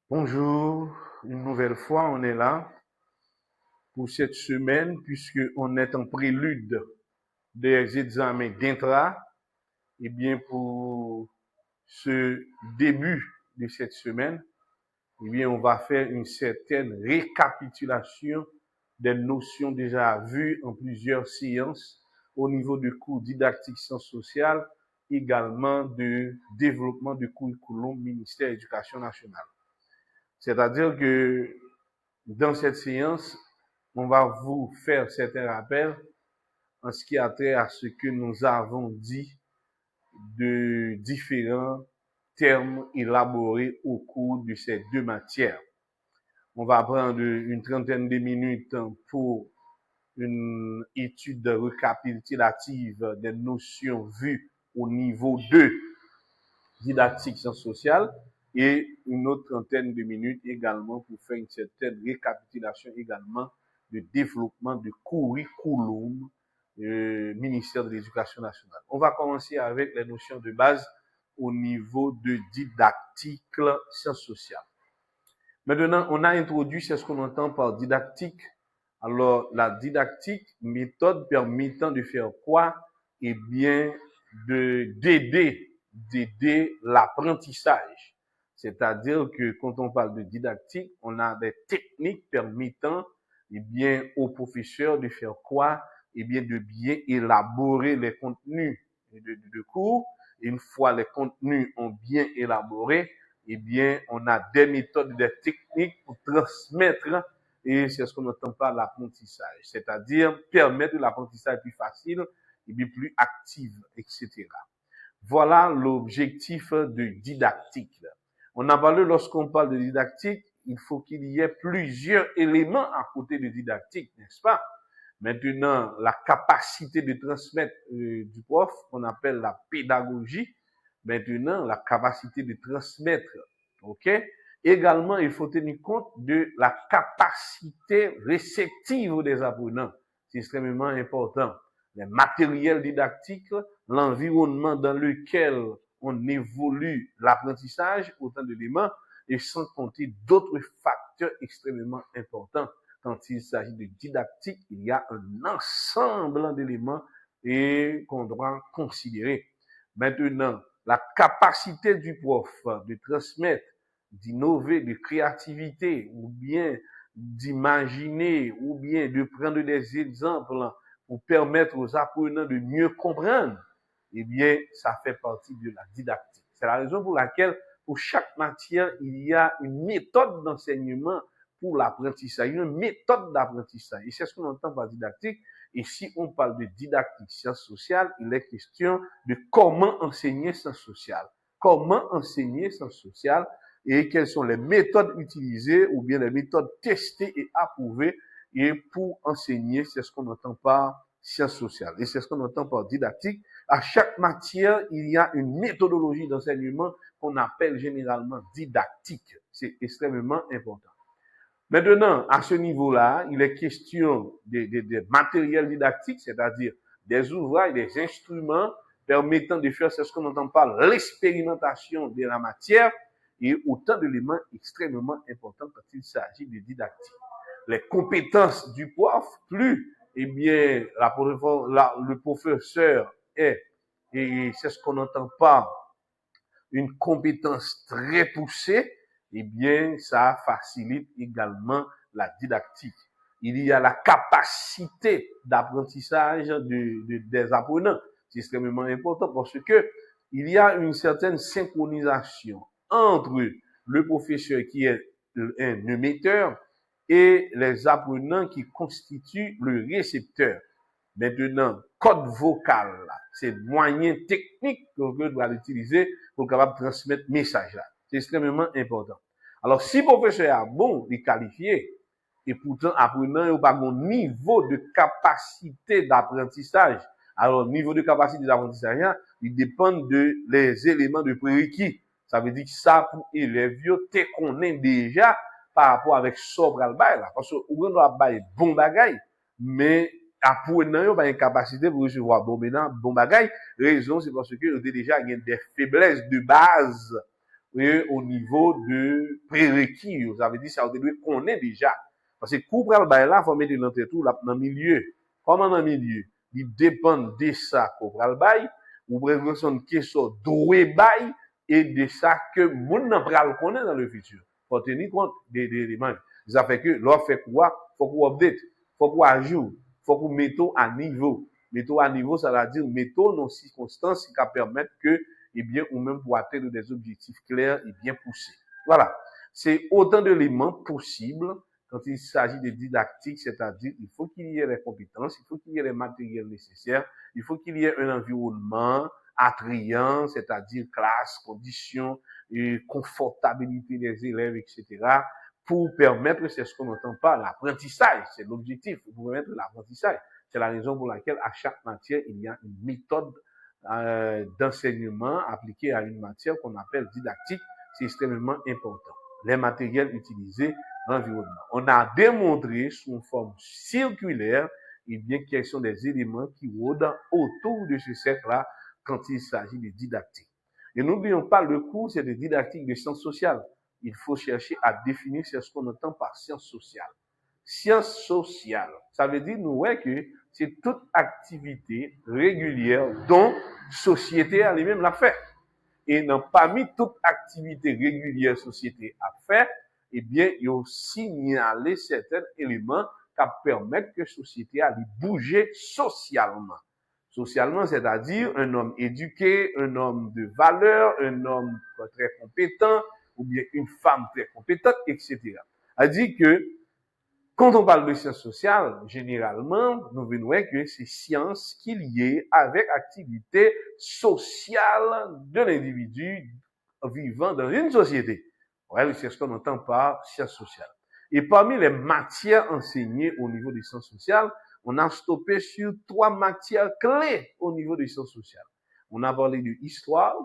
Bonjour, une nouvelle fois, on est là pour cette semaine puisqu'on est en prélude des examens d'intra. Et bien, pour ce début de cette semaine, eh bien, on va faire une certaine récapitulation des notions déjà vues en plusieurs séances au niveau du cours didactique sciences sociales, également de développement du curriculum ministère de l'Éducation nationale. C'est-à-dire que dans cette séance, on va vous faire certains rappels en ce qui a trait à ce que nous avons dit de différents termes élaborés au cours de ces deux matières. On va prendre une trentaine de minutes pour une étude récapitulative des notions vues au niveau 2 didactique sciences sociales et une autre trentaine de minutes également pour faire une certaine récapitulation également de développement de curriculum ministère de l'Éducation nationale. On va commencer avec les notions de base au niveau de didactique sciences sociales. Maintenant, on a introduit ce qu'on entend par didactique. Alors, la didactique, méthode permettant de faire quoi? Eh bien, d'aider l'apprentissage. C'est-à-dire que quand on parle de didactique, on a des techniques permettant, eh bien, aux professeurs de faire quoi? Eh bien, de bien élaborer les contenus de cours. Et une fois les contenus ont bien élaboré, eh bien, on a des méthodes, des techniques pour transmettre, et c'est ce qu'on entend par l'apprentissage, c'est-à-dire permettre l'apprentissage plus facile et bien plus actif, etc. Voilà l'objectif de didactique. On a parlé, lorsqu'on parle de didactique, il faut qu'il y ait plusieurs éléments à côté de didactique, n'est-ce pas? Maintenant, la capacité de transmettre du prof, qu'on appelle la pédagogie. Maintenant, la capacité de transmettre, ok? Également, il faut tenir compte de la capacité réceptive des apprenants. C'est extrêmement important. Les matériels didactiques, l'environnement dans lequel on évolue l'apprentissage, autant d'éléments, et sans compter d'autres facteurs extrêmement importants. Quand il s'agit de didactique, il y a un ensemble d'éléments et qu'on doit considérer. Maintenant, la capacité du prof de transmettre, d'innover, de créativité, ou bien d'imaginer, ou bien de prendre des exemples pour permettre aux apprenants de mieux comprendre, eh bien, ça fait partie de la didactique. C'est la raison pour laquelle, pour chaque matière, il y a une méthode d'enseignement pour l'apprentissage, une méthode d'apprentissage. Et c'est ce qu'on entend par didactique. Et si on parle de didactique sciences sociales, il est question de comment enseigner sciences sociales. Comment enseigner sciences sociales et quelles sont les méthodes utilisées ou bien les méthodes testées et approuvées et pour enseigner, c'est ce qu'on entend par sciences sociales. Et c'est ce qu'on entend par didactique. À chaque matière, il y a une méthodologie d'enseignement qu'on appelle généralement didactique. C'est extrêmement important. Maintenant, à ce niveau-là, il est question des matériels didactiques, c'est-à-dire des ouvrages, des instruments permettant de faire ce qu'on entend par l'expérimentation de la matière et autant d'éléments extrêmement importants quand il s'agit de didactique. Les compétences du prof, plus, eh bien, le professeur est, et c'est ce qu'on entend par une compétence très poussée, eh bien, ça facilite également la didactique. Il y a la capacité d'apprentissage des apprenants. C'est extrêmement important parce que il y a une certaine synchronisation entre le professeur qui est un émetteur et les apprenants qui constituent le récepteur. Maintenant, code vocal, c'est le moyen technique qu'on doit utiliser pour capable transmettre message là. C'est extrêmement important. Alors, si professeur est bon, il est qualifié, et pourtant, apprenant, il n'a pas un niveau de capacité d'apprentissage. Alors, niveau de capacité d'apprentissage, il dépend de les éléments de prérequis. Ça veut dire que ça, pour élèves, te connaît déjà par rapport avec sobre al bail là. Parce que, on doit bail bon bagaille, mais apprenant yo pas une capacité pour recevoir bon bagay, raison c'est parce que vous déjà des faiblesses de base et au niveau de prérequis. Vous avez dit, ça veut dire qu'on est déjà. Parce que coup pral bay là, faut mettre l'entrée-tout là dans le milieu. Comment dans le milieu? Il dépend de ça qu'on pral bay, ou prévention de question doué bay, et de ça que moun nan pral connaît dans le futur. Faut tenir compte des éléments. Ça fait que, l'on fait quoi? Faut qu'on update, faut qu'on ajoute, faut qu'on mette à niveau. Mettons à niveau, ça veut dire mettons nos circonstances qui permettent que, eh bien, ou même pour atteindre des objectifs clairs et bien poussés. Voilà. C'est autant d'éléments possibles quand il s'agit de didactique, c'est-à-dire il faut qu'il y ait les compétences, il faut qu'il y ait les matériels nécessaires, il faut qu'il y ait un environnement attrayant, c'est-à-dire classe, conditions, et confortabilité des élèves, etc., pour permettre, c'est ce qu'on entend par l'apprentissage, c'est l'objectif, pour permettre l'apprentissage. C'est la raison pour laquelle à chaque matière, il y a une méthode d'enseignement appliquée à une matière qu'on appelle didactique. C'est extrêmement important. Les matériels utilisés, l'environnement. On a démontré sous une forme circulaire, eh bien, quels sont les éléments qui rôdent autour de ce cercle-là quand il s'agit de didactique. Et n'oublions pas, le cours, c'est de didactique de sciences sociales. Il faut chercher à définir ce qu'on entend par sciences sociales. Sciences sociales, ça veut dire, nous, ouais, que c'est toute activité régulière dont société a lui-même l'a fait. Et parmi toute activité régulière société a fait, eh bien, il y a signalé certains éléments qui permettent que société a bouger socialement. Socialement, c'est-à-dire un homme éduqué, un homme de valeur, un homme très compétent, ou bien une femme très compétente, etc. A dit que quand on parle de sciences sociales, généralement, nous venons que c'est sciences qui liées avec activité sociale de l'individu vivant dans une société. Ouais, c'est ce qu'on entend par sciences sociales. Et parmi les matières enseignées au niveau des sciences sociales, on a stoppé sur 3 matières clés au niveau des sciences sociales. On a parlé de histoire,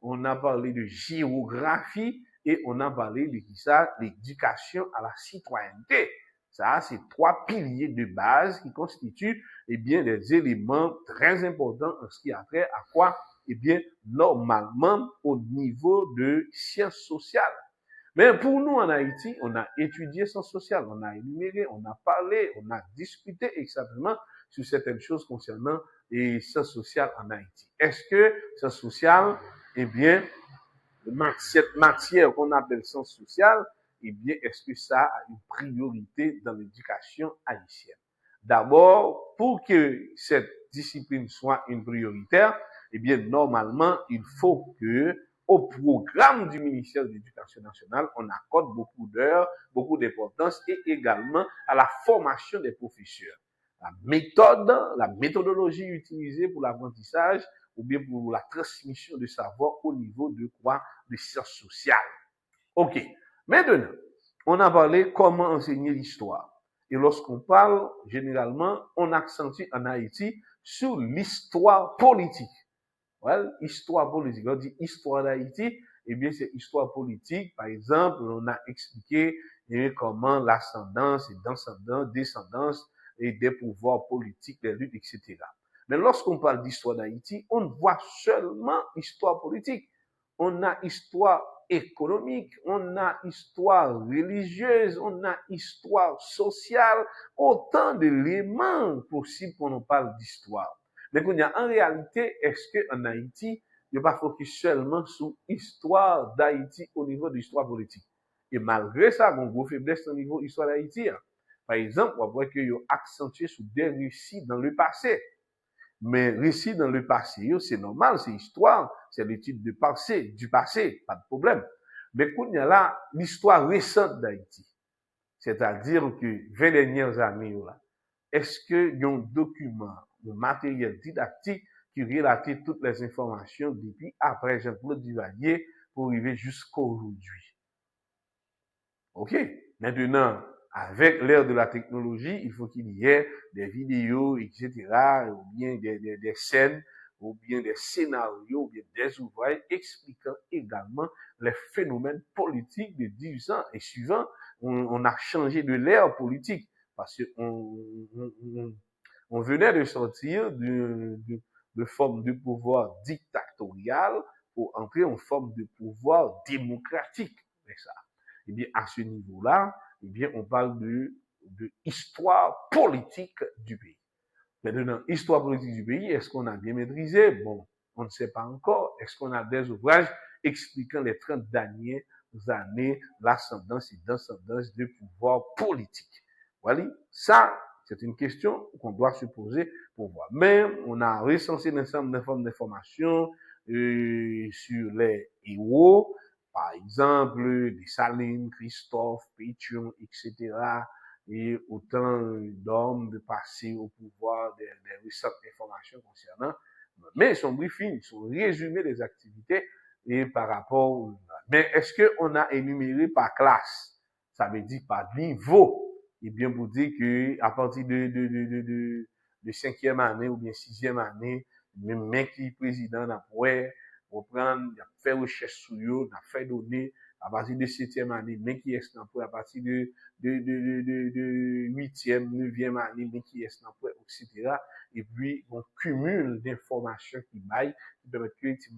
on a parlé de géographie et on a parlé de ça, l'éducation à la citoyenneté. Ça, c'est 3 piliers de base qui constituent, eh bien, des éléments très importants en ce qui a trait à quoi? Eh bien, normalement, au niveau de sciences sociales. Mais pour nous, en Haïti, on a étudié sciences sociales, on a énuméré, on a parlé, on a discuté exactement sur certaines choses concernant les sciences sociales en Haïti. Est-ce que sciences sociales, eh bien, cette matière qu'on appelle sciences sociales, eh bien, est-ce que ça a une priorité dans l'éducation haïtienne? D'abord, pour que cette discipline soit une prioritaire, eh bien, normalement, il faut que au programme du ministère de l'Éducation nationale, on accorde beaucoup d'heures, beaucoup d'importance et également à la formation des professeurs. La méthode, la méthodologie utilisée pour l'apprentissage ou bien pour la transmission de savoir au niveau de quoi? De sciences sociales. OK. Maintenant, on a parlé comment enseigner l'histoire. Et lorsqu'on parle, généralement, on accentue en Haïti sur l'histoire politique. Well, histoire politique. On dit histoire d'Haïti, eh bien, c'est histoire politique. Par exemple, on a expliqué comment l'ascendance et descendance et des pouvoirs politiques, des luttes, etc. Mais lorsqu'on parle d'histoire d'Haïti, on voit seulement histoire politique. On a histoire économique, on a histoire religieuse, on a histoire sociale, autant d'éléments possibles quand on parle d'histoire. Mais en réalité, est-ce qu'en Haïti, il n'y a pas focus seulement sur l'histoire d'Haïti au niveau de l'histoire politique? Et malgré ça, il y a une grosse faiblesse au niveau de l'histoire d'Haïti. Par exemple, on voit qu'il y a accentué sur des récits dans le passé. Mais récit dans le passé, c'est normal, c'est histoire, c'est l'étude du passé, pas de problème. Mais quand il y a là l'histoire récente d'Haïti, c'est-à-dire que 20 dernières années, là, est-ce qu'il y a un document, un matériel didactique qui relate toutes les informations depuis après Jean-Claude Duvalier pour arriver jusqu'aujourd'hui? OK. Maintenant, avec l'ère de la technologie, il faut qu'il y ait des vidéos, etc., ou bien des scènes, ou bien des scénarios, ou bien des ouvrages expliquant également les phénomènes politiques de 10 ans et suivant. On a changé de l'ère politique parce qu'on venait de sortir de forme de pouvoir dictatorial pour entrer en forme de pouvoir démocratique avec ça. Eh bien, à ce niveau-là, eh bien, on parle de histoire politique du pays. Maintenant, histoire politique du pays, est-ce qu'on a bien maîtrisé? Bon, on ne sait pas encore. Est-ce qu'on a des ouvrages expliquant les 30 dernières années, l'ascendance et descendance du pouvoir politique? Voilà, ça, c'est une question qu'on doit se poser pour voir. Mais on a recensé un ensemble d'informations sur les héros, par exemple, Dessalines, Christophe, Pétion, etc., et autant d'hommes de passer au pouvoir des récentes informations concernant. Mais son briefing, son résumé des activités et par rapport. Mais est-ce qu'on a énuméré par classe? Ça veut dire par niveau. Et bien pour dire que à partir de 5e année ou bien 6e année, même mec qui est président n'a pas reprendre, il a fait recherche sur eux, il a fait donner à partir de 7e année, mais qui est l'emploi à partir de 8e, 9e année, mais qui est l'emploi, etc. Et puis, on cumule d'informations qui baillent, qui permettent que les gens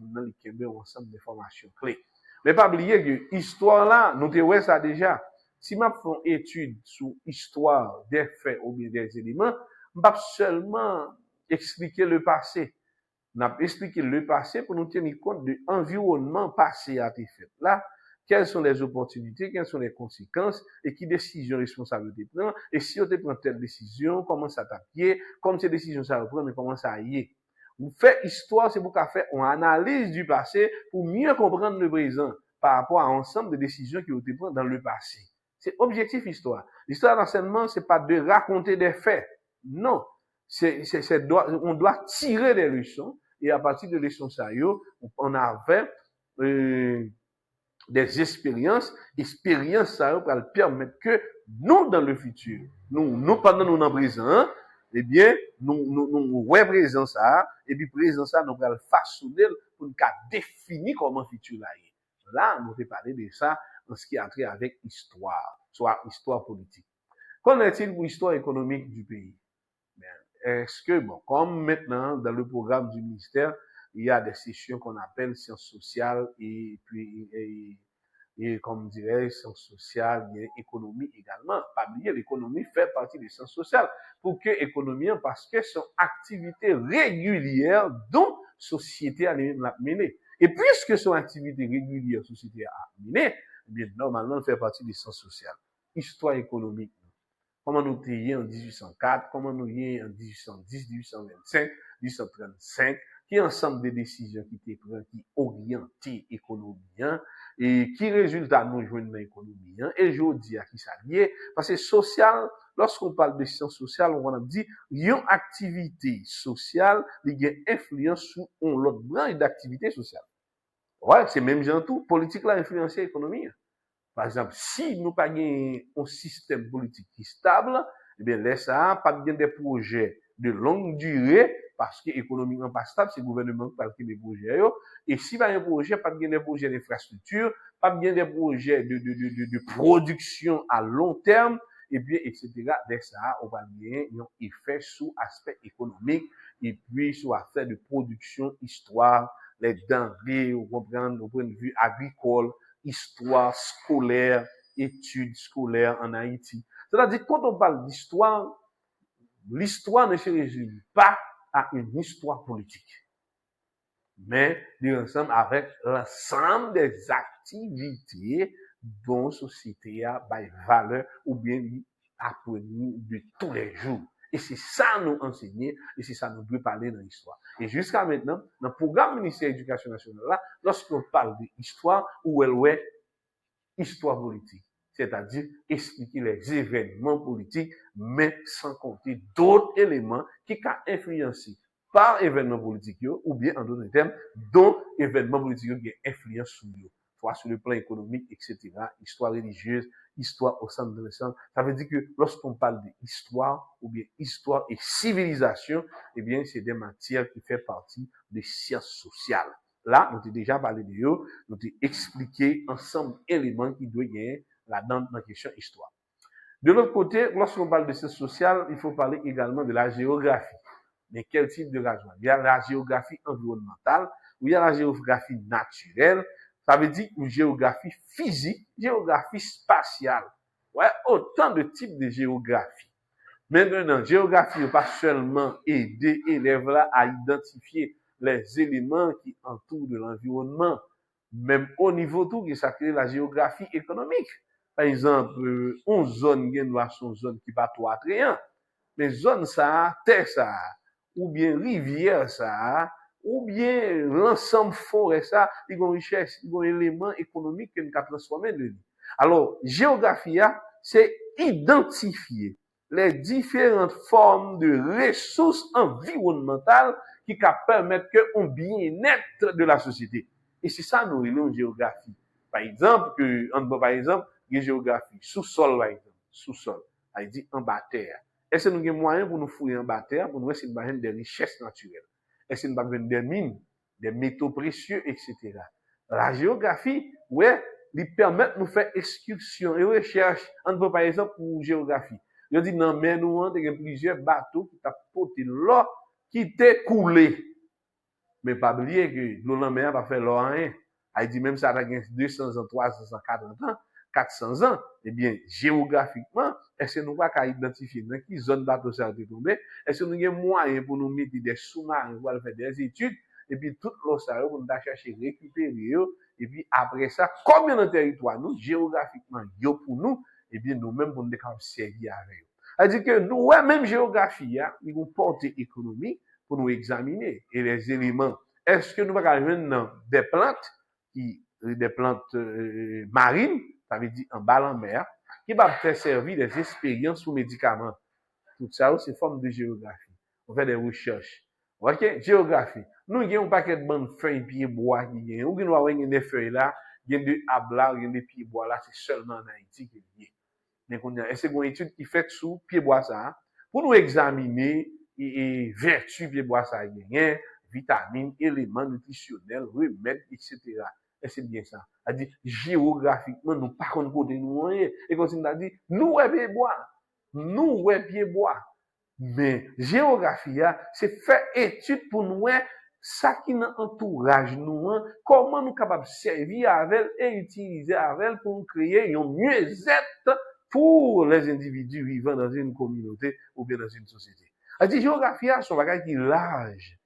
les ensemble d'informations clés. Mais pas oublier que l'histoire là, nous te ça déjà. Si je fais une étude sur l'histoire des faits ou bien des éléments, je ne vais pas seulement expliquer le passé. On a expliqué le passé pour nous tenir compte de l'environnement passé à été fait. Là, quelles sont les opportunités, quelles sont les conséquences et qui décision responsabilité prend. Et si on te prend telle décision, comment ça t'appuie, comme ces décisions ça reprend, mais comment ça y est. Vous faites histoire, c'est pour qu'on fait une analyse du passé pour mieux comprendre le présent par rapport à l'ensemble de décisions qui ont été prises dans le passé. C'est objectif histoire. L'histoire d'enseignement, c'est pas de raconter des faits. Non. On doit tirer des leçons et à partir de leçons ça on avait des expériences ça pour permettre que nous dans le futur, nous pendant nous dans le présent, eh bien nous présent ça et puis présent ça nous va le façonner pour nous définir comment le futur là est. Là, nous allons parler de ça en ce qui a trait avec histoire, soit histoire politique. Qu'en est-il pour l'histoire économique du pays? Est-ce que, bon, comme maintenant, dans le programme du ministère, il y a des sessions qu'on appelle sciences sociales et puis, comme dirais, sciences sociales, il y a économie également. Pas oublier, l'économie fait partie des sciences sociales. Pour que l'économie, parce que sont activités régulières dont société a mené. Et puisque son activité régulière, société a mené, eh bien, normalement, fait partie des sciences sociales. Histoire économique. Comment nous étions en 1804, comment nous étions en 1810, 1825, 1835, qui est ensemble de décisions qui étaient prises, qui orientaient l'économie, et qui résultat nous joignent dans l'économie, et je dis à qui ça lié, parce que social, lorsqu'on parle de sciences sociales, on va dire, une activité sociale, il y a une influence sur l'autre branche d'activité sociale. Ouais, c'est même genre tout, politique là influencer l'économie. Par exemple, si nous pas un système politique qui est stable, eh bien, laisse ça, pas bien des projets de longue durée, parce que économiquement pas stable, c'est le gouvernement qui parle des projets. Et si pas un projet, pas bien des projets d'infrastructure, pas bien des projets de production à long terme, et bien, etc. Dès ça, on va bien un effet sous aspect économique, et puis sous aspect de production, histoire, les denrées, au point de vue agricole, histoire scolaire, études scolaires en Haïti. C'est-à-dire, quand on parle d'histoire, l'histoire ne se résume pas à une histoire politique, mais ensemble avec l'ensemble des activités dont la société a valeur ou bien appris de tous les jours. Et c'est ça nous enseigner, et c'est ça nous doit parler dans l'histoire. Et jusqu'à maintenant, dans le programme ministère de l'Éducation nationale, là, lorsqu'on parle d'histoire, où elle est histoire politique. C'est-à-dire expliquer les événements politiques, mais sans compter d'autres éléments qui ont influencé par événements politiques, ou bien, en d'autres termes, dont événements politiques qui ont influence sur eux, soit sur le plan économique, etc., histoire religieuse, histoire au centre de l'ensemble. Ça veut dire que lorsqu'on parle d'histoire, ou bien histoire et civilisation, eh bien, c'est des matières qui font partie des sciences sociales. Là, nous avons déjà parlé de eux, nous avons expliqué ensemble éléments qui doivent y là-dedans dans la question histoire. De l'autre côté, lorsqu'on parle de sciences sociales, il faut parler également de la géographie. Mais quel type de géographie? Il y a la géographie environnementale, il y a la géographie naturelle, ça veut dire une géographie physique, géographie spatiale. Ouais, autant de types de géographie. Maintenant, géographie n'est pas seulement aider élèves là à identifier les éléments qui entourent de l'environnement, même au niveau tout, qui s'appelle la géographie économique. Par exemple, une zone, une zone qui va trop attrayant, mais zone ça, terre ça, ou bien rivière ça, ou bien l'ensemble forêt ça, il y a une richesse, il y a un élément économique qui nous a transformé de lui. Alors, géographie, c'est identifier les différentes formes de ressources environnementales qui permettent un bien-être de la société. Et c'est ça nous relons géographie. Par exemple, par exemple, une géographie, sous-sol, par exemple, sous-sol, il dit en bas terre. Est-ce que nous avons moyen pour nous fouiller en bas terre, pour nous essayer de vendre des richesses naturelles? Est-ce que nous avons des mines, des métaux précieux, etc. La géographie, ouais, lui permet de nous faire excursion et recherche. On peut par exemple pour géographie. Il dit non, mais nous avons plusieurs bateaux qui t'ont porté l'eau qui t'est coulé. Mais pas oublier que l'eau dans mer va faire l'eau rien. Il dit même ça a 200 ans, 300 ans, 40 ans, 400 ans. Eh bien, géographiquement, est-ce que nous pas qu'à identifier dans quelle zone bateau ça a été tombé? Est-ce que nous avons moyen pour nous mettre des sous-marins pour faire des études? Et puis, toute l'eau ça, pour nous chercher, récupérer, et puis après ça, combien de territoire nous, géographiquement, yo pour nous, eh bien, nous-mêmes, pour nous servir avec eux. C'est-à-dire que nous, même géographie, nous avons une portée économique pour nous examiner. Et les éléments, est-ce que nous va dans des plantes, des plantes marines, ça veut dire en bas en mer, qui va faire servir des expériences sous médicaments. Tout ça, c'est forme de géographie. On fait des recherches. Ok? Géographie. Nous, il y a un paquet de bonnes feuilles pieds bois qui gagnent. Ou nous avons des feuilles là, il y a des ablas, il y a des pieds bois là, c'est seulement en Haïti qu'il y a. Mais c'est une étude qui fait sous pieds bois ça, pour nous examiner et vertus pieds bois ça gagnent, vitamines, éléments nutritionnels, remèdes, etc. Et c'est bien ça. Elle dit, géographiquement, nous pas contre côté nous rien. Et comme on a dit, nous, ouais, pieds bois. Nous, ouais, pieds bois. Mais, géographie, c'est faire étude pour nous, ça qui nous entourage nous, comment nous capables de servir avec elle et utiliser avec elle pour créer un mieux-être pour les individus vivant dans une communauté ou bien dans une société. Elle dit, géographie, c'est un bagage qui large,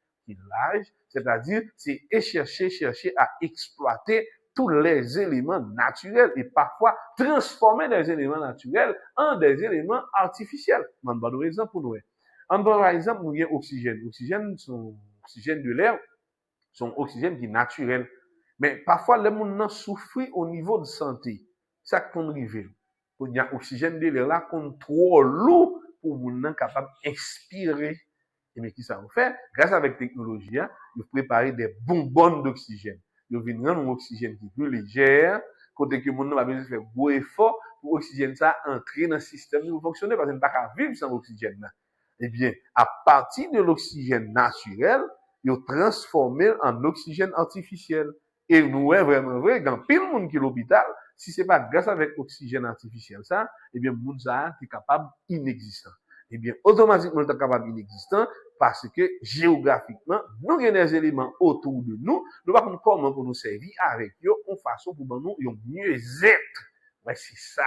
c'est-à-dire, c'est chercher à exploiter tous les éléments naturels et parfois transformer les éléments naturels en des éléments artificiels. On va donner un exemple pour nous. Par exemple, nous avons oxygène. Oxygène de l'air, son oxygène qui est naturel. Mais parfois, les gens souffrent au niveau de santé. Ça qu'on arrive. Il y a oxygène de l'air là qu'on trop lourd pour les gens capables d'inspirer. Et mais qui ça vous fait? Grâce à la technologie, vous préparez des bonbonnes d'oxygène. Vous venez rendre un oxygène qui est plus léger, côté que mon nom a besoin de faire gros effort pour oxygène ça entrer dans le système pour fonctionner parce qu'on ne peut pas vivre sans oxygène. Eh bien, à partir de l'oxygène naturel, ils transformé en oxygène artificiel. Et nous, est vraiment vrai, quand pile monde qui est l'hôpital, si c'est pas grâce avec oxygène artificiel ça, eh bien, monde ça est capable inexistant. Eh bien, automatiquement, on est capable inexistant parce que géographiquement, nous avons des éléments autour de nous, nous ne comment pour nous servir avec eux, en façon pour nous mieux-être. Ouais, c'est ça.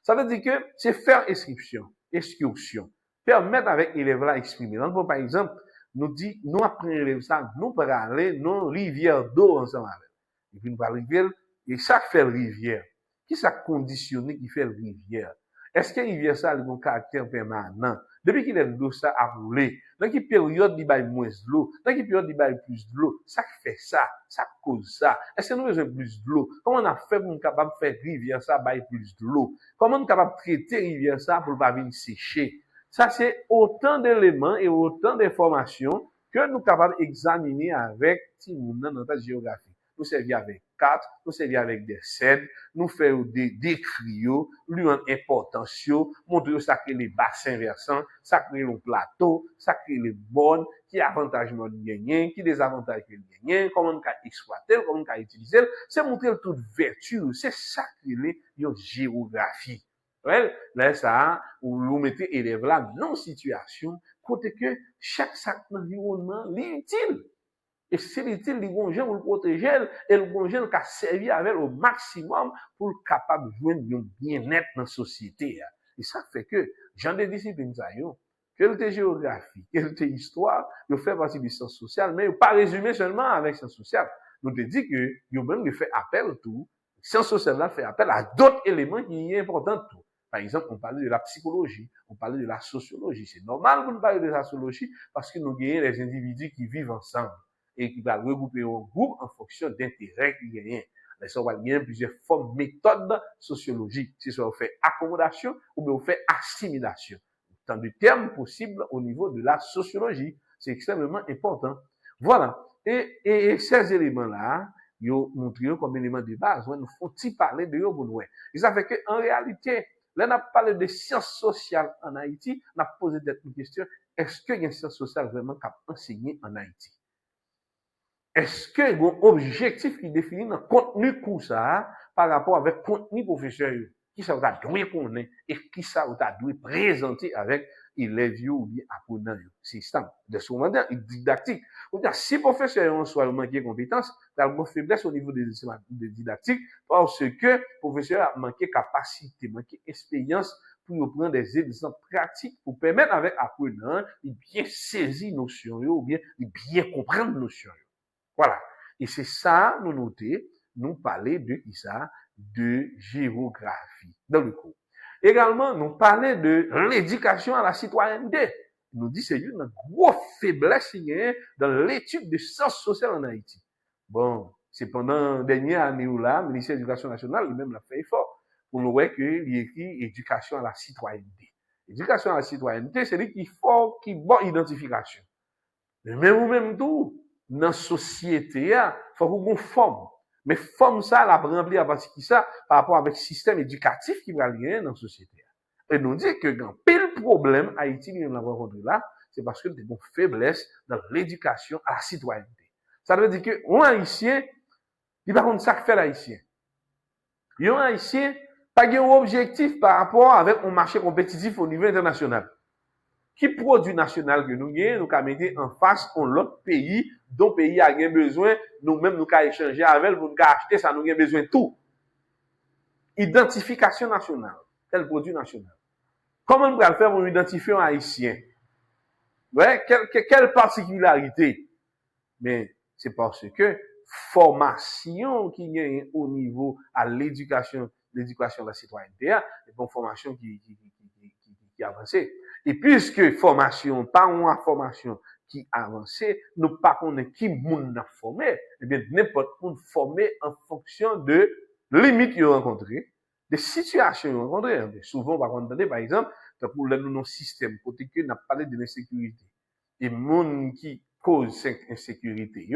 Ça veut dire que c'est faire excursion, permettre avec l'élève là exprimer. Donc, par exemple, nous dit, nous apprenons ça, nous pour aller dans rivière d'eau ensemble avec. Et puis nous parlons rivière, et ça fait rivière. Qui ça conditionné qui fait rivière? Est-ce que rivière ça a un caractère permanent? Depuis qu'il est de l'eau, ça a roulé. Dans quelle période il y a moins de l'eau? Dans quelle période il y a plus de l'eau? Ça fait ça cause ça. Est-ce que nous avons plus de l'eau? Comment on a fait pour nous capable de faire rivière ça bailler plus de l'eau? Comment on est capable de traiter rivière ça pour ne pas venir sécher? Ça, c'est autant d'éléments et autant d'informations que nous sommes capables d'examiner avec dans notre géographie. Nous servir avec cartes, nous servir avec des scènes, nous faire des décrios, lui en importance, montrer ça crée les bassins versants, ça crée le plateau, ça crée les bornes, qui avantage nous gagner, qui désavantage nous gagner, comment on peut exploiter, comment on peut utiliser, c'est montrer toute vertu, c'est ça qui est une géographie. Ouais, là, ça, vous mettez élève là dans une situation, côté que chaque sac d'environnement, l'est utile. Et c'est l'utile du bon pour le protéger et le bon qui a servi avec au maximum pour le capable de jouer un bien-être dans la société. Et ça fait que, genre des disciplines, quelle est géographie, quelle est histoire, ils fait partie des sciences sociales, mais pas résumé seulement avec sciences sociales. Nous te dit que, ils même fait appel tout, sciences sociales là fait appel à d'autres éléments qui sont importants tout. Par exemple, on parlait de la psychologie, on parlait de la sociologie. C'est normal qu'on parle de la sociologie parce que nous gagnons les individus qui vivent ensemble et qui va regrouper un groupe en fonction d'intérêts qui gagnent. Mais ça va gagner plusieurs formes, méthodes sociologiques. Si ça fait accommodation ou bien on fait assimilation. Tant de termes possibles au niveau de la sociologie. C'est extrêmement important. Voilà. Et ces éléments-là, ils ont montré comme éléments de base. Nous faut-il parler de eux pour nous. Et ça fait qu'en réalité, là, on a parlé de sciences sociales en Haïti. On a posé une question. Est-ce qu'il y a une science sociale vraiment qui a enseigné en Haïti? Est-ce qu'il y a un objectif qui définit le contenu cours ça par rapport avec le contenu professeur? Qui ça vous a donné connaître et qui ça vous a donné présenter avec élèves ou bien apprenants? Système de ce moment didactique. Si le professeur en soit manqué de compétences, il y a une faiblesse au niveau des didactiques parce que le professeur a manqué de capacité, manqué d'expérience pour prendre des exemples pratiques pour permettre avec apprenants de bien saisir nos notions ou bien de bien comprendre nos notions. Voilà. Et c'est ça, nous noter, nous parler de qui ça? De géographie dans le cours. Également, nous parler de l'éducation à la citoyenneté. Nous dit c'est une grosse faiblesse dans l'étude de sciences sociales en Haïti. Bon, c'est pendant dernière année où là, le ministère de l'Éducation nationale lui-même l'a fait effort pour nous voir qu'il écrit éducation à la citoyenneté. Éducation à la citoyenneté, c'est lui qui faut qui bonne identification. Mais vous-même tout, dans la société, il faut qu'on forme. Mais forme ça, la rempli à partir de ça, par rapport avec le système éducatif qui va lier dans la société. Et nous dit que quand pile problème, Haïti, nous l'avons rencontré là, c'est parce que nous avons une faiblesse dans l'éducation à la citoyenneté. Ça veut dire que, un Haïtien, il va contre ça que fait l'Haïtien. Un Haïtien, pas un objectif par rapport avec un marché compétitif au niveau international. Qui produit national que nous gagnons, nous mettre en face de l'autre pays, dont le pays a besoin, nous-mêmes nous avons échanger avec, nous avons acheter ça, nous avons besoin de tout. Identification nationale, tel produit national. Comment nous allons faire pour identifier un Haïtien? Ouais, quelle particularité? Mais c'est parce que formation qui gagne au niveau à l'éducation de la citoyenneté, c'est une formation qui avance. Et puisque formation, pas une formation qui avance, nous pas connaît qui moun n'a formé, eh bien, n'importe qui formé en fonction de limites qu'ils ont rencontrées, des situations qu'ils ont rencontrées. Souvent, on va entendre, par exemple, pour nos systèmes, côté que n'a parlé de l'insécurité. Et moun qui cause cette insécurité,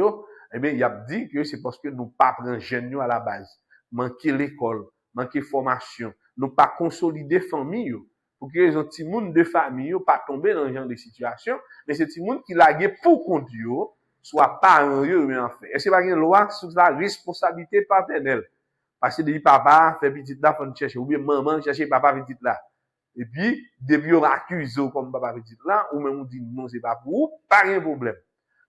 eh bien, il a dit que c'est parce que nous pas prendre jeunes à la base, manquer l'école, manquer formation, nous pas consolider famille, pour que les petits monde de famille pas tomber dans ce genre de situation, mais c'est petit monde qui lagué pour compte yo, soit parents yo mais en fait. Et c'est pas une loi sur la responsabilité paternelle. Parce que depuis papa fait petit là faut chercher ou bien maman chercher papa petit là. Et puis depuis on accuse comme papa petit là ou même on dit non c'est pas pour vous, pas de problème.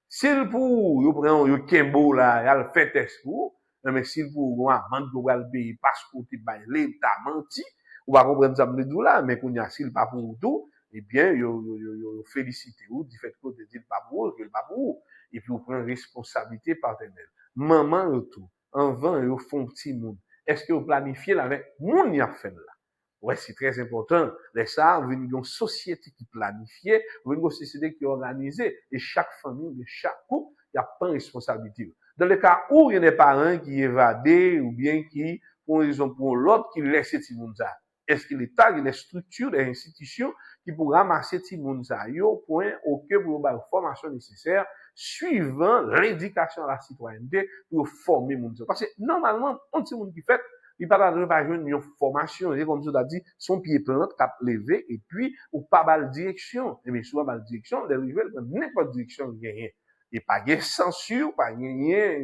S'il pour yo prend yo kembo là, il fait test pour, mais s'il pour on amende pour le payer parce que tu bail l'état menti. Ou va comprendre ça me là mais qu'on y a s'il pas pour tout eh bien yo féliciter ou du fait que de dire pas pour que pas pour et puis on prend responsabilité partagée maman tout avant yo font petit monde est-ce que vous planifiez là avec moun y a fait là ouais c'est très important les ça venir d'une société qui planifiée une société qui organisée et chaque famille de chaque couple il y a pas responsabilité dans le cas où il y a des parents qui évadent ou bien qui pour une raison pour l'autre qui laissent ces monde ça. Est-ce que l'État a des structures, des institutions qui pourraient ramasser ces monde ça au point auquel pour avoir la formation nécessaire suivant l'éducation à la citoyenneté pour former monde ça. Parce que normalement, on sait monde qui fait il pas pas jouer une formation, comme tu as dit, son pied plante cap levé et puis ou pas bal direction. Et bien souvent bal direction, les rival n'importe direction rien. Et pas de censure, pas rien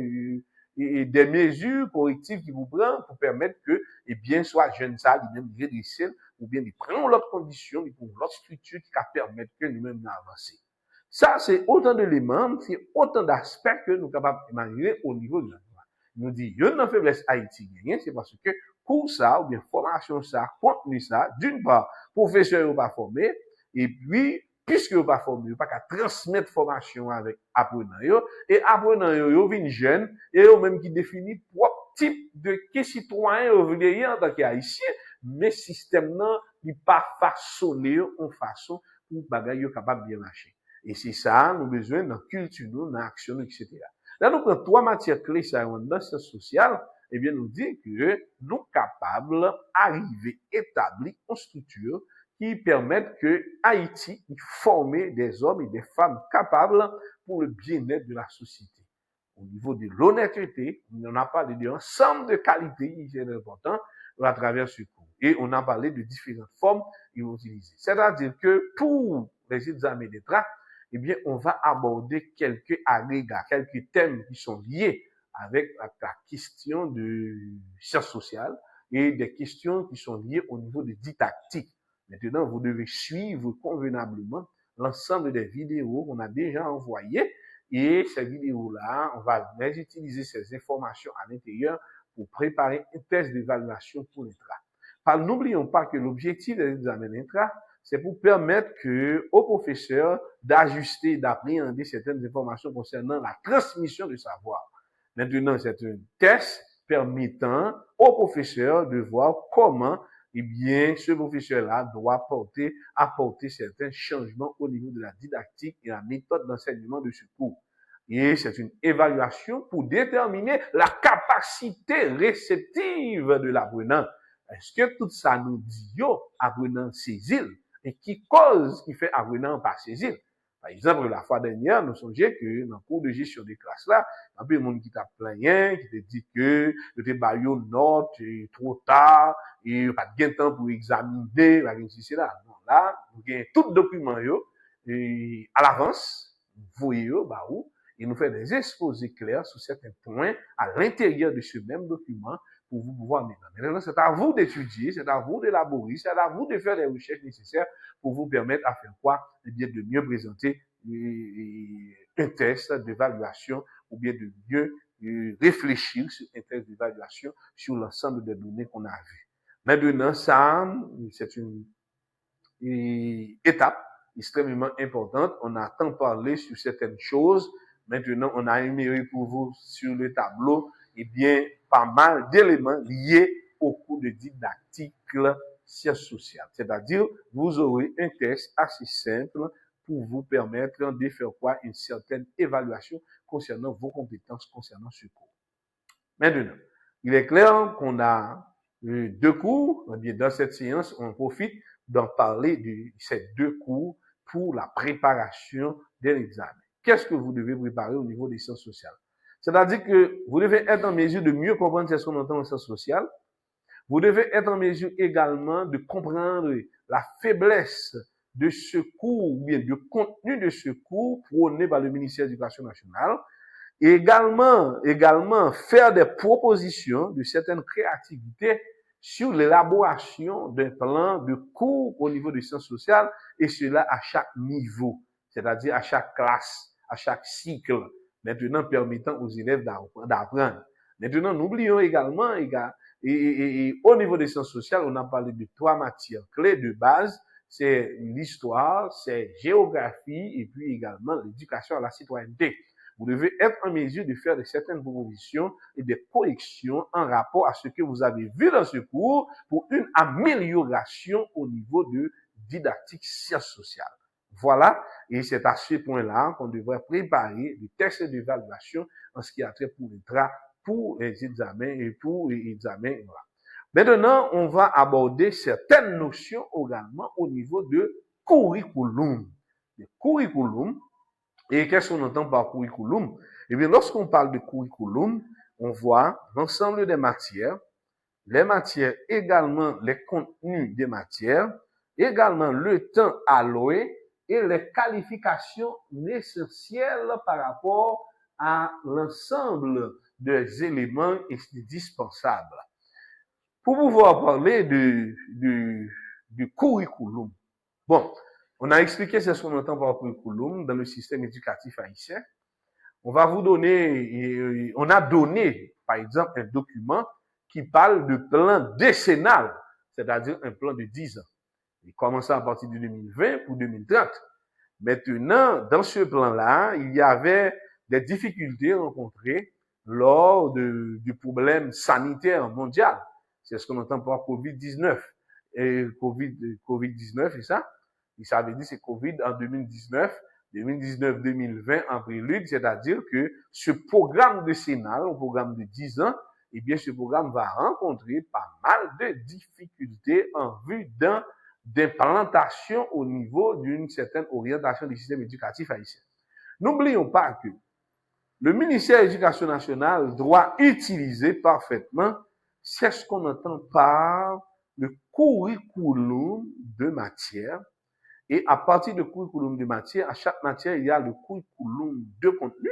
et des mesures correctives qui vous prennent pour permettre que, eh bien, soit jeune ça, lui-même redresser, ou bien, ils prennent l'autre condition, ils prennent l'autre structure qui va permettre que nous-mêmes avancer. Ça, c'est autant d'éléments, c'est autant d'aspects que nous sommes capables d'imaginer au niveau de la loi. Nous dit, il y a une faiblesse Haïti gagnée, c'est parce que cours ça, ou bien formation ça, contenu ça, d'une part, professeurs n'ont pas formé, et puis, puisque n'ont pas formé, pas qu'à transmettre formation avec apprenants, et apprenants, ils viennent jeunes, et eux même qui définissent propre type de qui citoyen vous voulez en tant qu'haïtien, mais système non, il pas façonné en façon pour bagaille capable bien marcher. Et c'est ça, nous besoin dans culture, dans action, etc. Là, nous prenons trois matières clés, ça, dans le sciences sociales, eh bien, nous dit que nous capables d'arriver, établir une structure qui permettent que Haïti forme des hommes et des femmes capables pour le bien-être de la société. Au niveau de l'honnêteté, on a parlé de l'ensemble de qualités qui sont importantes à travers ce cours. Et on a parlé de différentes formes qu'ils vont utiliser. C'est-à-dire que pour les examens d'État, eh bien, on va aborder quelques agrégats, quelques thèmes qui sont liés avec la question de sciences sociales et des questions qui sont liées au niveau de didactique. Maintenant, vous devez suivre convenablement l'ensemble des vidéos qu'on a déjà envoyées. Et ces vidéos-là, on va utiliser ces informations à l'intérieur pour préparer un test d'évaluation pour l'INTRA. N'oublions pas que l'objectif des examens d'INTRA, c'est pour permettre aux professeurs d'ajuster, d'appréhender certaines informations concernant la transmission du savoir. Maintenant, c'est un test permettant aux professeurs de voir comment, eh bien, ce professeur-là doit apporter certains changements au niveau de la didactique et la méthode d'enseignement de ce cours. Et c'est une évaluation pour déterminer la capacité réceptive de l'apprenant. Est-ce que tout ça nous dit, apprenant saisir, et qui cause qui fait apprenant pas saisir? Par exemple, la fois dernière, nous songeons que dans le cours de gestion des classes là, il y a peu de monde qui t'a plaigné, qui te dit que tu as une note trop tard, et pas de temps pour examiner, c'est là. Non, là, nous avons tout document et à l'avance, vous voyez, bah où, et nous fait des exposés clairs sur certains points à l'intérieur de ce même document pour vous pouvoir mettre. Maintenant, c'est à vous d'étudier, c'est à vous d'élaborer, c'est à vous de faire les recherches nécessaires pour vous permettre à faire quoi? Eh bien, de mieux présenter un test d'évaluation ou bien de mieux réfléchir sur un test d'évaluation sur l'ensemble des données qu'on a vues. Maintenant, ça, c'est une étape extrêmement importante. On a tant parlé sur certaines choses. Maintenant, on a énuméré pour vous sur le tableau, eh bien, pas mal d'éléments liés au cours de didactique sciences sociales. C'est-à-dire, vous aurez un test assez simple pour vous permettre de faire quoi? Une certaine évaluation concernant vos compétences concernant ce cours. Maintenant, il est clair qu'on a deux cours. Eh bien, dans cette séance, on profite d'en parler de ces deux cours pour la préparation de l'examen. Qu'est-ce que vous devez préparer au niveau des sciences sociales? C'est-à-dire que vous devez être en mesure de mieux comprendre ce qu'on entend en sciences sociales. Vous devez être en mesure également de comprendre la faiblesse de ce cours, ou bien du contenu de ce cours prôné par le ministère de l'Éducation nationale. Et également faire des propositions de certaines créativités sur l'élaboration d'un plan de cours au niveau des sciences sociales, et cela à chaque niveau, c'est-à-dire à chaque classe, à chaque cycle, maintenant permettant aux élèves d'apprendre. Maintenant, n'oublions également, et au niveau des sciences sociales, on a parlé de trois matières clés de base, c'est l'histoire, c'est géographie, et puis également l'éducation à la citoyenneté. Vous devez être en mesure de faire de certaines propositions et des corrections en rapport à ce que vous avez vu dans ce cours pour une amélioration au niveau de didactique sciences sociales. Voilà, et c'est à ce point-là qu'on devrait préparer le texte d'évaluation en ce qui a trait pour les examens et pour les examens. Voilà. Maintenant, on va aborder certaines notions également au niveau de curriculum. Le curriculum, et qu'est-ce qu'on entend par curriculum? Eh bien, lorsqu'on parle de curriculum, on voit l'ensemble des matières, les matières également, les contenus des matières, également le temps alloué et les qualifications essentielles par rapport à l'ensemble des éléments indispensables. Pour pouvoir parler du curriculum, bon, On a expliqué ce qu'on entend par curriculum dans le système éducatif haïtien. On va vous donner, on a donné, par exemple, un document qui parle de plan décennal, c'est-à-dire un plan de 10 ans. Il commence à partir de 2020 pour 2030. Maintenant, dans ce plan-là, il y avait des difficultés rencontrées lors du problème sanitaire mondial. C'est ce qu'on entend par COVID-19. Et COVID-19, c'est ça? Ça veut dire c'est COVID en 2019, 2019-2020 en prélude, c'est-à-dire que ce programme décennal, un programme de 10 ans, eh bien, ce programme va rencontrer pas mal de difficultés en vue d'implantation au niveau d'une certaine orientation du système éducatif haïtien. N'oublions pas que le ministère de l'Éducation nationale doit utiliser parfaitement ce qu'on entend par le curriculum de matière. Et à partir du curriculum de matière, à chaque matière, il y a le curriculum de contenu.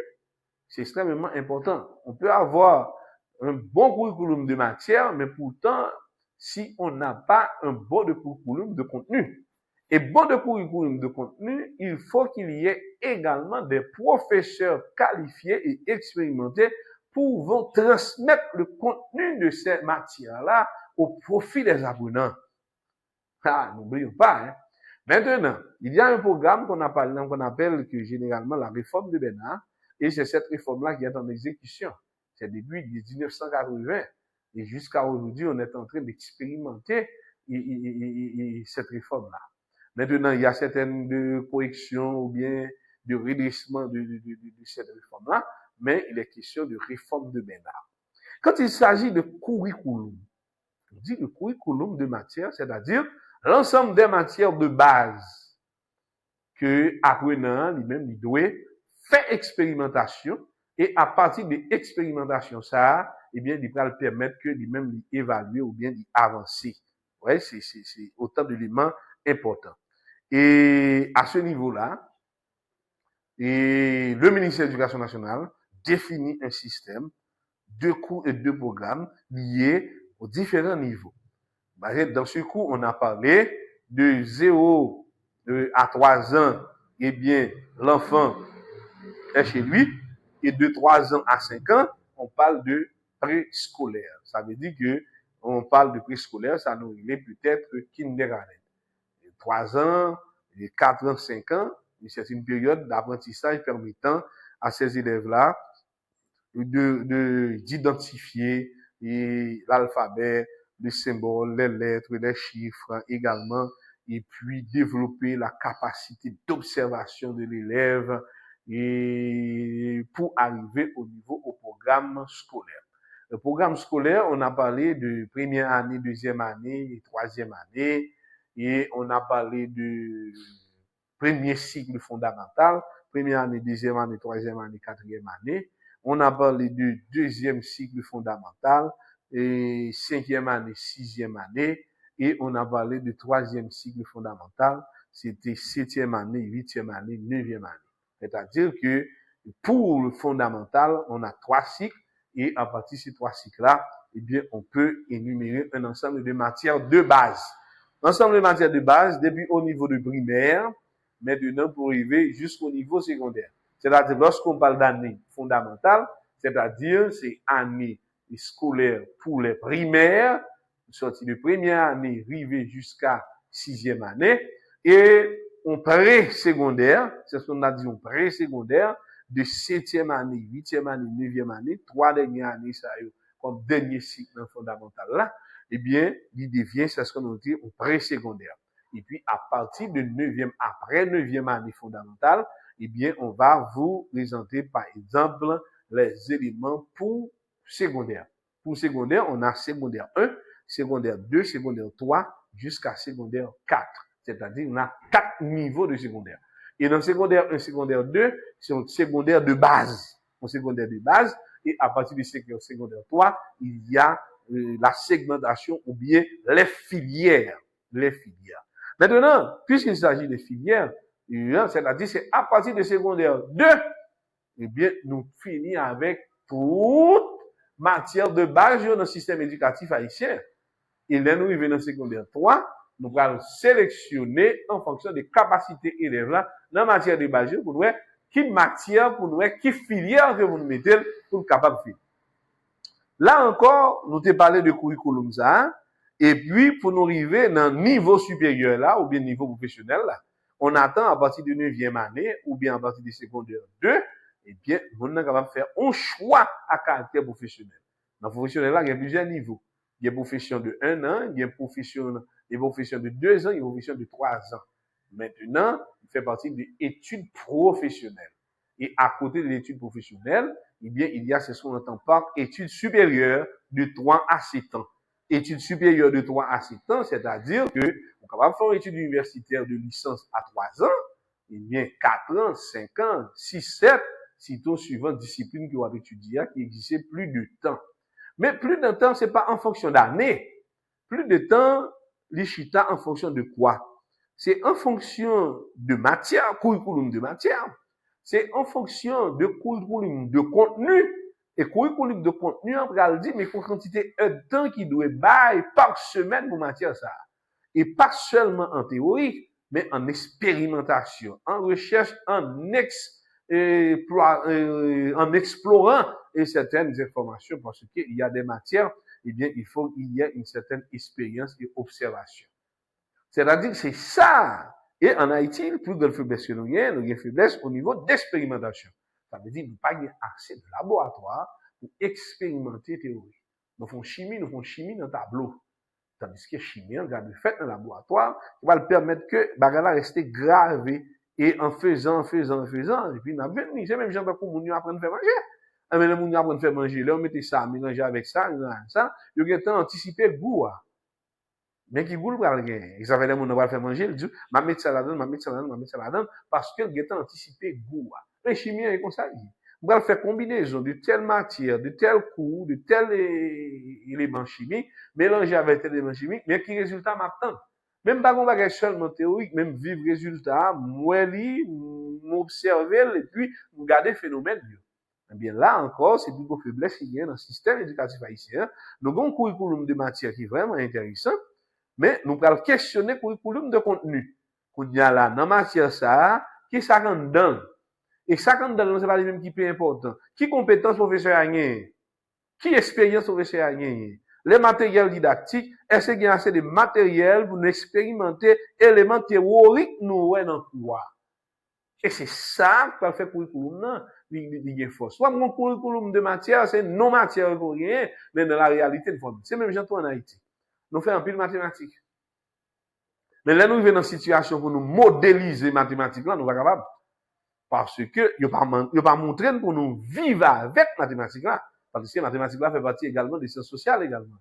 C'est extrêmement important. On peut avoir un bon curriculum de matière, mais pourtant, si on n'a pas un bon curriculum de contenu. Et bon de curriculum de contenu, il faut qu'il y ait également des professeurs qualifiés et expérimentés pouvant transmettre le contenu de ces matières-là au profit des apprenants. Ah, n'oublions pas, hein. Maintenant, il y a un programme qu'on appelle que généralement la réforme de Bénard, et c'est cette réforme-là qui est en exécution. C'est depuis 1980. Et jusqu'à aujourd'hui, on est en train d'expérimenter cette réforme-là. Maintenant, il y a certaines corrections ou bien de redressement de cette réforme-là, mais il est question de réforme de Bénard. Quand il s'agit de curriculum, on dit le curriculum de matière, c'est-à-dire l'ensemble des matières de base que apprenant lui-même il doit faire expérimentation et à partir de l'expérimentation ça, eh bien il va le permettre que lui-même évaluer ou bien avancer. Ouais, c'est autant d'éléments importants. Et à ce niveau-là, et le ministère de l'Éducation nationale définit un système de cours et de programmes liés aux différents niveaux. Dans ce cours, on a parlé de 0 à 3 ans, eh bien, l'enfant est chez lui, et de 3 ans à 5 ans, on parle de préscolaire. Ça veut dire que on parle de préscolaire, ça nous est peut-être kindergarten. 3 ans, 4 ans, 5 ans, c'est une période d'apprentissage permettant à ces élèves-là d'identifier l'alphabet, les symboles, les lettres, les chiffres également, et puis développer la capacité d'observation de l'élève et pour arriver au programme scolaire. Le programme scolaire, on a parlé de première année, deuxième année et troisième année, et on a parlé de premier cycle fondamental, première année, deuxième année, troisième année, quatrième année. On a parlé du deuxième cycle fondamental, et cinquième année, sixième année, et on a parlé du troisième cycle fondamental, c'était septième année, huitième année, neuvième année. C'est-à-dire que pour le fondamental, on a 3 cycles, et à partir de ces 3 cycles-là, eh bien, on peut énumérer un ensemble de matières de base. L'ensemble de matières de base, depuis au niveau de primaire, maintenant pour arriver jusqu'au niveau secondaire. C'est-à-dire, lorsqu'on parle d'année fondamentale, c'est-à-dire, c'est année scolaire pour les primaires, sortie de première année, arriver jusqu'à 6e année, et on pré-secondaire, c'est ce qu'on a dit, on pré-secondaire, de 7e année, 8e année, 9e année, 3 dernières années, ça y est, comme dernier cycle fondamental là, eh bien, il devient, c'est ce qu'on a dit, on pré-secondaire. Et puis, à partir de 9e, après 9e année fondamentale, eh bien, on va vous présenter, par exemple, les éléments pour secondaire. Pour secondaire, on a secondaire 1, secondaire 2, secondaire 3, jusqu'à secondaire 4. C'est-à-dire, on a 4 niveaux de secondaire. Et dans secondaire 1, secondaire 2, c'est un secondaire de base. Un secondaire de base. Et à partir du secondaire 3, il y a la segmentation ou bien les filières. Les filières. Maintenant, puisqu'il s'agit de filières, c'est-à-dire c'est à partir de secondaire 2, eh bien, nous finissons avec toute matière de base dans le système éducatif haïtien. Et là, nous arrivons dans secondaire 3, nous allons sélectionner en fonction des capacités élèves là, dans la matière de base, pour nous, qui matière, pour nous, qui filière que vous nous mettez pour capable de faire. Là encore, nous t'ai parlé de curriculum ça, et puis pour nous arriver dans le niveau supérieur là, ou bien niveau professionnel là, on attend à partir de 9e année, ou bien à partir de secondaire 2, et bien, on est capable de faire un choix à caractère professionnel. Dans le professionnel là, il y a plusieurs niveaux. Il y a profession de 1 an, il y a profession de 2 ans, il y a profession de 3 ans. Maintenant, il fait partie des études professionnelles. Et à côté de l'étude professionnelle, eh bien, il y a ce qu'on entend par études supérieures de 3 à 7 ans. Études supérieures de 3 à 7 ans, c'est-à-dire que, on est capable de faire une étude universitaire de licence à 3 ans, eh bien, 4 ans, 5 ans, 6, 7, sitôt suivant discipline qu'on va étudier, qui existait plus de temps. Mais plus de temps, c'est pas en fonction d'année. Plus de temps, l'ishita en fonction de quoi? C'est en fonction de matière, curriculum de matière. C'est en fonction de curriculum de contenu. Et curriculum de contenu, on va le dire, mais pour quantité de temps qui doit bailler par semaine pour matière ça. Et pas seulement en théorie, mais en expérimentation, en recherche, en explorant certaines informations, parce qu'il y a des matières, eh bien, il faut qu'il y ait une certaine expérience et observation. C'est-à-dire que c'est ça. Et en Haïti, le plus grande faiblesse que nous avons une faiblesse au niveau d'expérimentation. Ça veut dire qu'il n'y a pas assez de laboratoire pour expérimenter théorie. Nous faisons chimie dans le tableau. Tandis que chimie, on regarde le fait dans le laboratoire, qui va le permettre que bagala reste gravé et en faisant, et puis, c'est même gens comme moun apprendre à faire manger. Mais les moun apprendre à faire manger, là, on mettait ça, mélanger avec ça, il y a temps anticiper le goût. Mais qui goût le gagner. Ils avaient les moun va faire manger, ils disent, ma mettre ça là-dedans, parce que il y a temps anticiper le goût. Les chimiens, est comme ça. On va faire combinaison de telle matière, de tel cours, de tel élément chimique, mélanger avec tel élément chimique, mais qui résultat m'attend. Même pas qu'on va seulement théorique, même vivre résultat, moi m'observer et puis regarder phénomène. Eh bien là encore, c'est une faiblesse qui vient dans le système éducatif haïtien. Nous avons un curriculum de matière qui est vraiment intéressant, mais nous allons questionner le curriculum de contenu. Qu'on y a là, dans matière ça, qui ça rend dedans. Et ça, quand dans c'est pas les mêmes qui est important. Qui compétence professeur a gagné? Qui expérience professeur a gagné? Les matériels didactiques, est-ce qu'il y a assez de matériel pour nous expérimenter éléments théoriques nous dans le cours? Et c'est ça qui va faire curriculum, non? Il y a force. Soit mon curriculum de matière, c'est non matière pour rien, mais dans la réalité, c'est même gens en Haïti. Nous faisons un peu de mathématiques. Mais là, nous venons dans une situation pour nous modéliser mathématiques, là, nous sommes capables. Parce que, il n'y a pas montré pour nous vivre avec mathématiques là. Parce que mathématiques là fait partie également des sciences sociales également.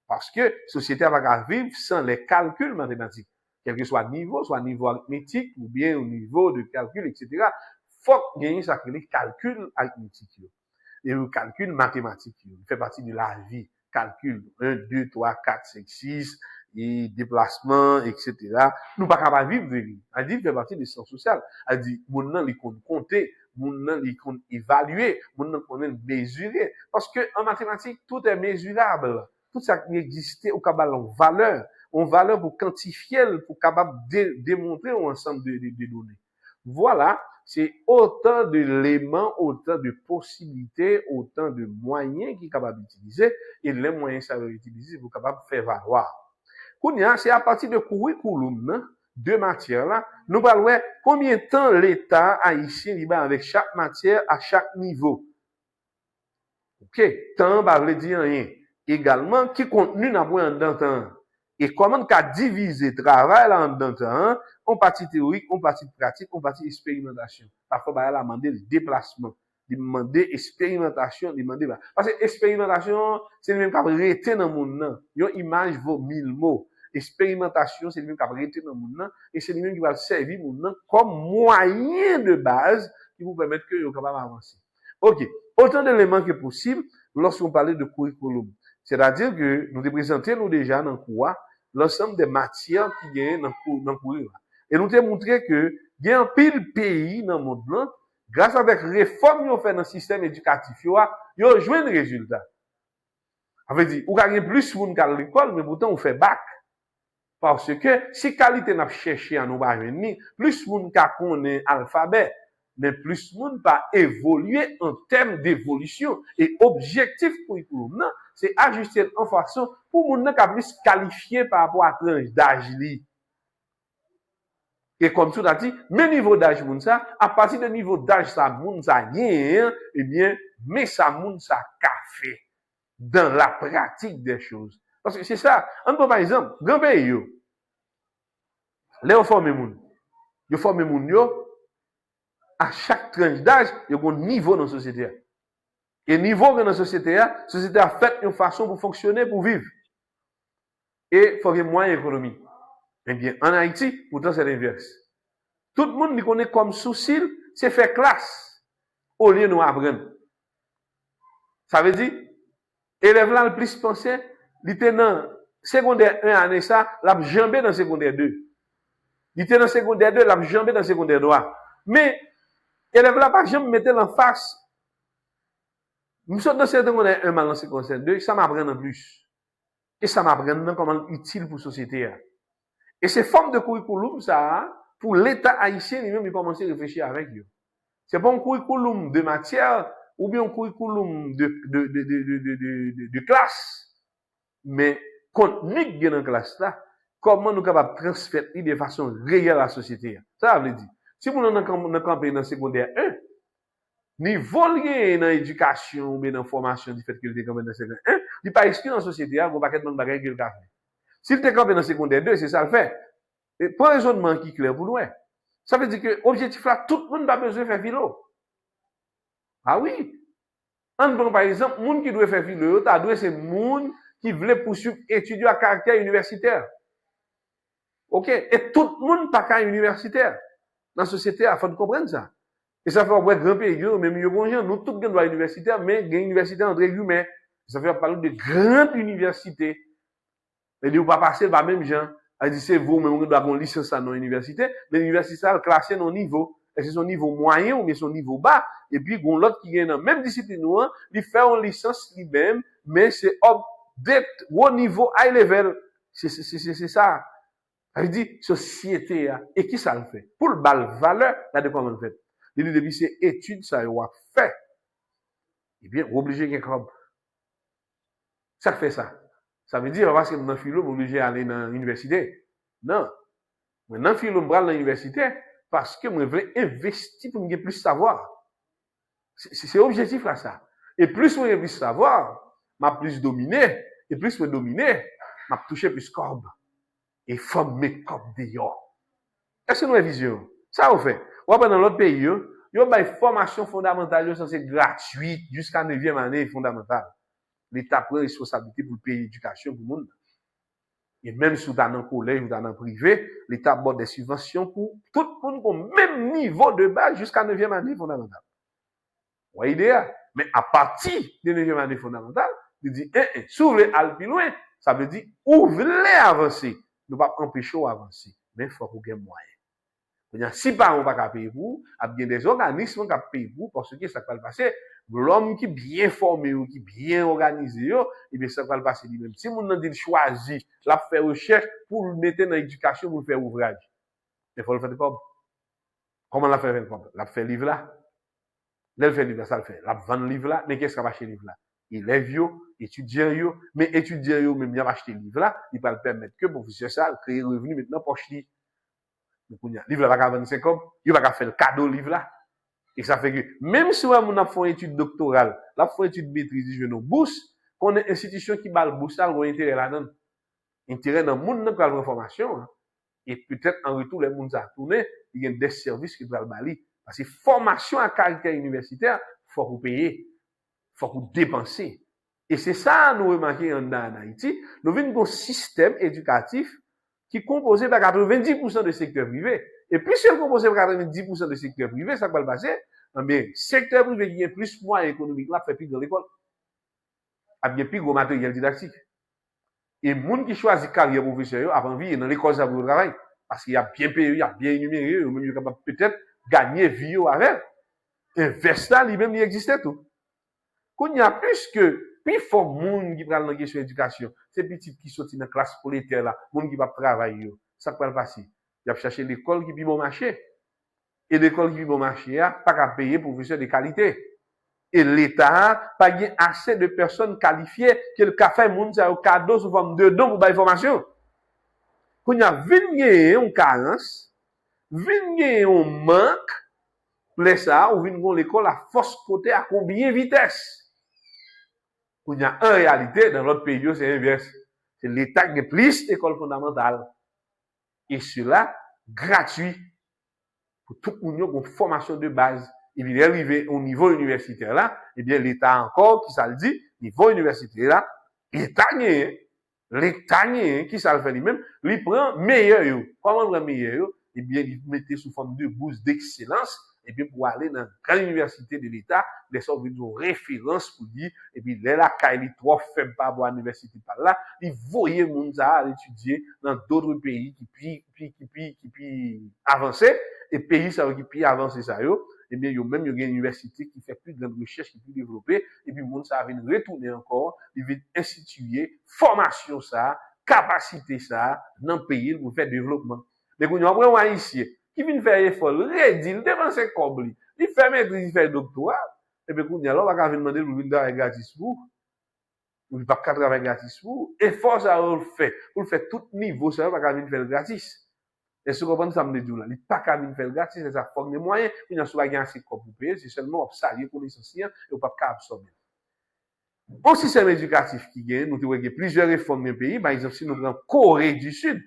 Parce que, société va pas vivre sans les calculs mathématiques. Quel que soit le niveau arithmétique, ou bien au niveau de calcul, etc. Faut gagner ça que les calculs arithmétiques. Et le calcul mathématique, il fait partie de la vie. Calcul 1, 2, 3, 4, 5, 6, et déplacement, etc. Nous pas capables de vivre. Elle dit fait partie des sciences sociales. Elle dit, mon nom, il compte compter, mon nom, il compte évaluer, mon nom, il compte mesurer. Parce que, en mathématiques, tout est mesurable. Tout ça qui existe au capable en valeur pour quantifier, pour capable démontrer un ensemble de données. Voilà. C'est autant d'éléments, autant de possibilités, autant de moyens qui sont capables d'utiliser, et les moyens ça va utiliser pour capable faire valoir. C'est à partir de curriculum, de matière là, nous parlons combien de temps l'État haïtien libre avec chaque matière à chaque niveau. OK, temps va veut dire rien. Également, qui contenu n'a pas en temps. Et comment qu'a diviser travail là en temps, en partie théorique, en partie pratique, en partie expérimentation. Parfois bah la demander le déplacement, demander expérimentation, demander parce que expérimentation, c'est le même qu'a rester dans monde nan. Une image vaut 1000 mots. Expérimentation, c'est le même qu'a rester dans monde nan et c'est le même qui va servir monde nan comme moyen de base qui vous permettre que vous capable avancer. OK, autant d'éléments que possible lorsqu'on parlait de curriculum. C'est-à-dire que nous présentons nous déjà dans le cours l'ensemble des matières qui gagnent dans le cours. Et nous avons montré que il y a un pile pays dans le monde là, grâce à des réformes qu'ils ont fait dans le système éducatif, ils ont joué le résultat. Ça veut dire, vous gagnez plus de monde qu'à l'école, mais pourtant, vous faites bac. Parce que si qualité n'a cherché à nous parvenir, plus moun ka connaît alphabet, mais plus moun pas évoluer en termes d'évolution et objectif curriculum non, c'est ajuster en façon pour moun ka plus qualifié par rapport à tranche d'âge li. Et comme tu l'as dit, mais niveau d'âge moun ça, à partir de niveau d'âge ça moun ça rien, eh bien, mais ça moun ça café dans la pratique des choses. Parce que c'est ça. On peut par exemple, grand pays yo, les former moun. Yo former moun yo à chaque tranche d'âge, yo un niveau dans la société. Et niveau dans la société a fait une façon pour fonctionner, pour vivre. Et faut qu'il y ait moyen économique. Eh bien, en Haïti, pourtant c'est l'inverse. Tout le monde connaît comme souci, c'est faire classe au lieu de nous apprendre. Ça veut dire, élève là le plus pensé, il était dans secondaire 1 année ça, l'a jambé dans secondaire 2. Il était dans secondaire 2, l'a jambé dans secondaire 3. Mais élève là pas jamais mettre en face. Nous sommes dans secondaire 1 mal dans secondaire 2, ça m'apprend en plus. Et ça m'apprend comment utile pour la société. Et ces formes de curriculum ça pour l'État haïtien lui-même il commence à réfléchir avec eux. C'est pas un curriculum de matière ou bien un curriculum de classe, mais contenu dans la classe là, comment nous capables de transférer de façon réelle à la société. Ça veut dire, si vous n'avez pas campé dans le secondaire 1, niveau lié dans l'éducation ou bien dans la formation du fait que vous êtes campé dans le secondaire 1, il n'est pas exclu dans la société, vous n'avez pas de bagages que vous avez fait. Si vous êtes campé dans le secondaire 2, c'est ça le fait. Et pour un raisonnement qui est clair pour nous, ça veut dire que l'objectif là, tout le monde n'a pas besoin de faire philo. Ah oui. Par exemple, les gens qui doivent faire philo, c'est les gens qui veulent poursuivre étudier à caractère universitaire. Ok? Et tout le monde n'a pas universitaire. Dans la société, il faut comprendre ça. Et ça fait un grand pays, même nous tous doivent universitaire, mais il y a une université entre guillemets. Ça fait parler de grande université. Et vous ne pas passer par même gens. Elle dit, c'est vous, mais vous devez avoir une licence dans l'université. Mais l'université, elle classée dans le niveau. Est-ce que c'est son niveau moyen ou bien son niveau bas? Et puis, il y a l'autre qui est dans la même discipline, il fait une licence lui-même, mais c'est au niveau high level. C'est ça. Elle dit, société, et qui ça le fait? Pour le bal valeur, là, de comment on le fait? Il dit, depuis ces études, ça y a fait. Eh bien, obligé qu'il y ait un ça fait ça. Ça veut dire, parce que dans le philo, vous obligé d'aller dans l'université. Non. Mais dans le philo, je vais dans l'université parce que je veux investir pour me plus savoir. C'est l'objectif là, ça. Et plus je veux plus savoir, je plus dominer. Et plus je dominer, je toucher plus corps. Et forme mes corps dehors. Est-ce que nous avons vision? Ça, on fait. Ou dans l'autre pays, il y a une formation fondamentale, c'est gratuite jusqu'à 9e année fondamentale. L'État prend responsabilité pour payer l'éducation pour le monde. Et même si vous êtes dans le collège ou dans le privé, l'État aborde des subventions pour tout le monde au même niveau de base jusqu'à 9e année fondamentale. Vous voyez l'idée? Mais à partir de 9e année fondamentale, il dit, si vous voulez aller plus loin, ça veut dire, vous voulez avancer. Nous ne pouvons pas empêcher d'avancer. Mais il faut que vous ayez moyen. Si parents ne peuvent pas payer vous, il y a des organismes qui peuvent payer vous parce que ça va passer. L'homme qui est bien formé ou qui est bien organisé, et bien ça va le passer lui-même. Si mon dit choisir, la faire recherche pour le mettre dans l'éducation pour faire ouvrage, il faut le faire de comme. Comment la faire de comme? La faire livre là. Elle fait livre là, ça le fait. La vendre livre là, mais qu'est-ce qu'on va acheter livre là? Élèves yo, étudiants yo, mais étudiants yo même bien acheter livre là, il va le permettre que pour faire ça, créer revenu maintenant poche li. Livre là va 25 comme, il va faire le cadeau livre là. Et ça fait que, même si on a fait une étude doctorale, la fait une étude maîtrise, je nous bourse, qu'on a une institution qui bat le bourse, on a intérêt là-dedans. Intérêt dans le monde, dans la formation, et peut-être en retour, les gens à tourner, il y a des services qui doivent bali. Parce que formation à caractère universitaire, il faut vous payer, il faut vous dépenser. Et c'est ça, nous remarquons en Haïti, nous avons un système éducatif qui est composé par 90% de secteur privé. Et puis, si on compose 90% de secteur privé, ça va le passer. Mais, secteur privé qui a plus moyens économiques, là, fait plus dans l'école. A bien plus gros matériel didactique. Et les gens qui choisissent carrière professionnelle, avant vie, dans l'école, ça va travail. Parce qu'il y a bien payé, il y a bien énuméré, ou même, il est capable peut-être gagner vie avec. Investir, lui-même, il existait tout. Quand il y a plus que plus fort monde qui prend dans question éducation, c'est petit qui sorti dans classe prolétaire là, monde qui va travailler ça va passer. Il a chercher l'école qui puis bon marché. Et l'école qui puis bon marché a pas qu'à payer professeur de qualité. Et l'État pas gain assez de personnes qualifiées que le café monde ça au cadeau sous forme de don pour bailler formation. Quand il y a vinn une carence, vinn un manque, les ça ou vinn l'école à force côté à combien vitesse. Il y a en réalité, dans l'autre pays, c'est inverse. C'est l'État qui a plus d'écoles fondamentales. Et cela, gratuit. Pour tout le monde, une formation de base. Et bien, arrivé au niveau universitaire là, et bien, l'État encore, qui ça le dit, niveau universitaire là, l'État qui ça le fait lui-même, il prend meilleur. Comment on prend meilleur? Eh bien, il mettait sous forme de bourse d'excellence. Et bien, pour aller dans la grande université de l'État, les sortes de références pour dire, et puis, là, quand il est trop faible par rapport à l'université par là, il voyait moun ça à étudier dans d'autres pays qui puis avancer, et pays ça qui puis avancer ça yo, et bien, même il y a une université qui fait plus de recherche, qui plus développée, et puis, moun ça vient retourner encore, il vient instituer formation ça, capacité ça, dans le pays pour faire développement. Mais quand on a ici, qui vient faire effort, il dépense comme il fait maîtrise, il fait doctorat, et puis quand il y a là, on va demander pour venir travailler gratis pour, ou pas travailler gratis pour, effort ça on le fait, pour le faire tout niveau, ça va venir faire gratis. Et ce qu'on ça me dit là, il pas venir faire gratis, c'est ça forme des moyens, il y a soit gagner assez pour payer, c'est seulement obstacle pour licencier et pas absorber. Au système éducatif qui gagne, nous avons plusieurs réformes dans le pays, par exemple, si nous prenons Corée du Sud,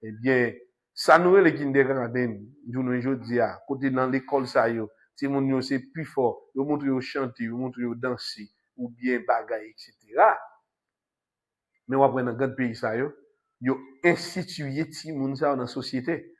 eh bien, ça nous est le kindergarten, je dis, côté dans l'école, ça y est, si mon yo c'est plus fort, yo montre yo chanter, yo montre yo danser, ou bien bagaille, etc. Mais on va prendre un grand pays, ça y est, yo institué ti moun ça dans la société.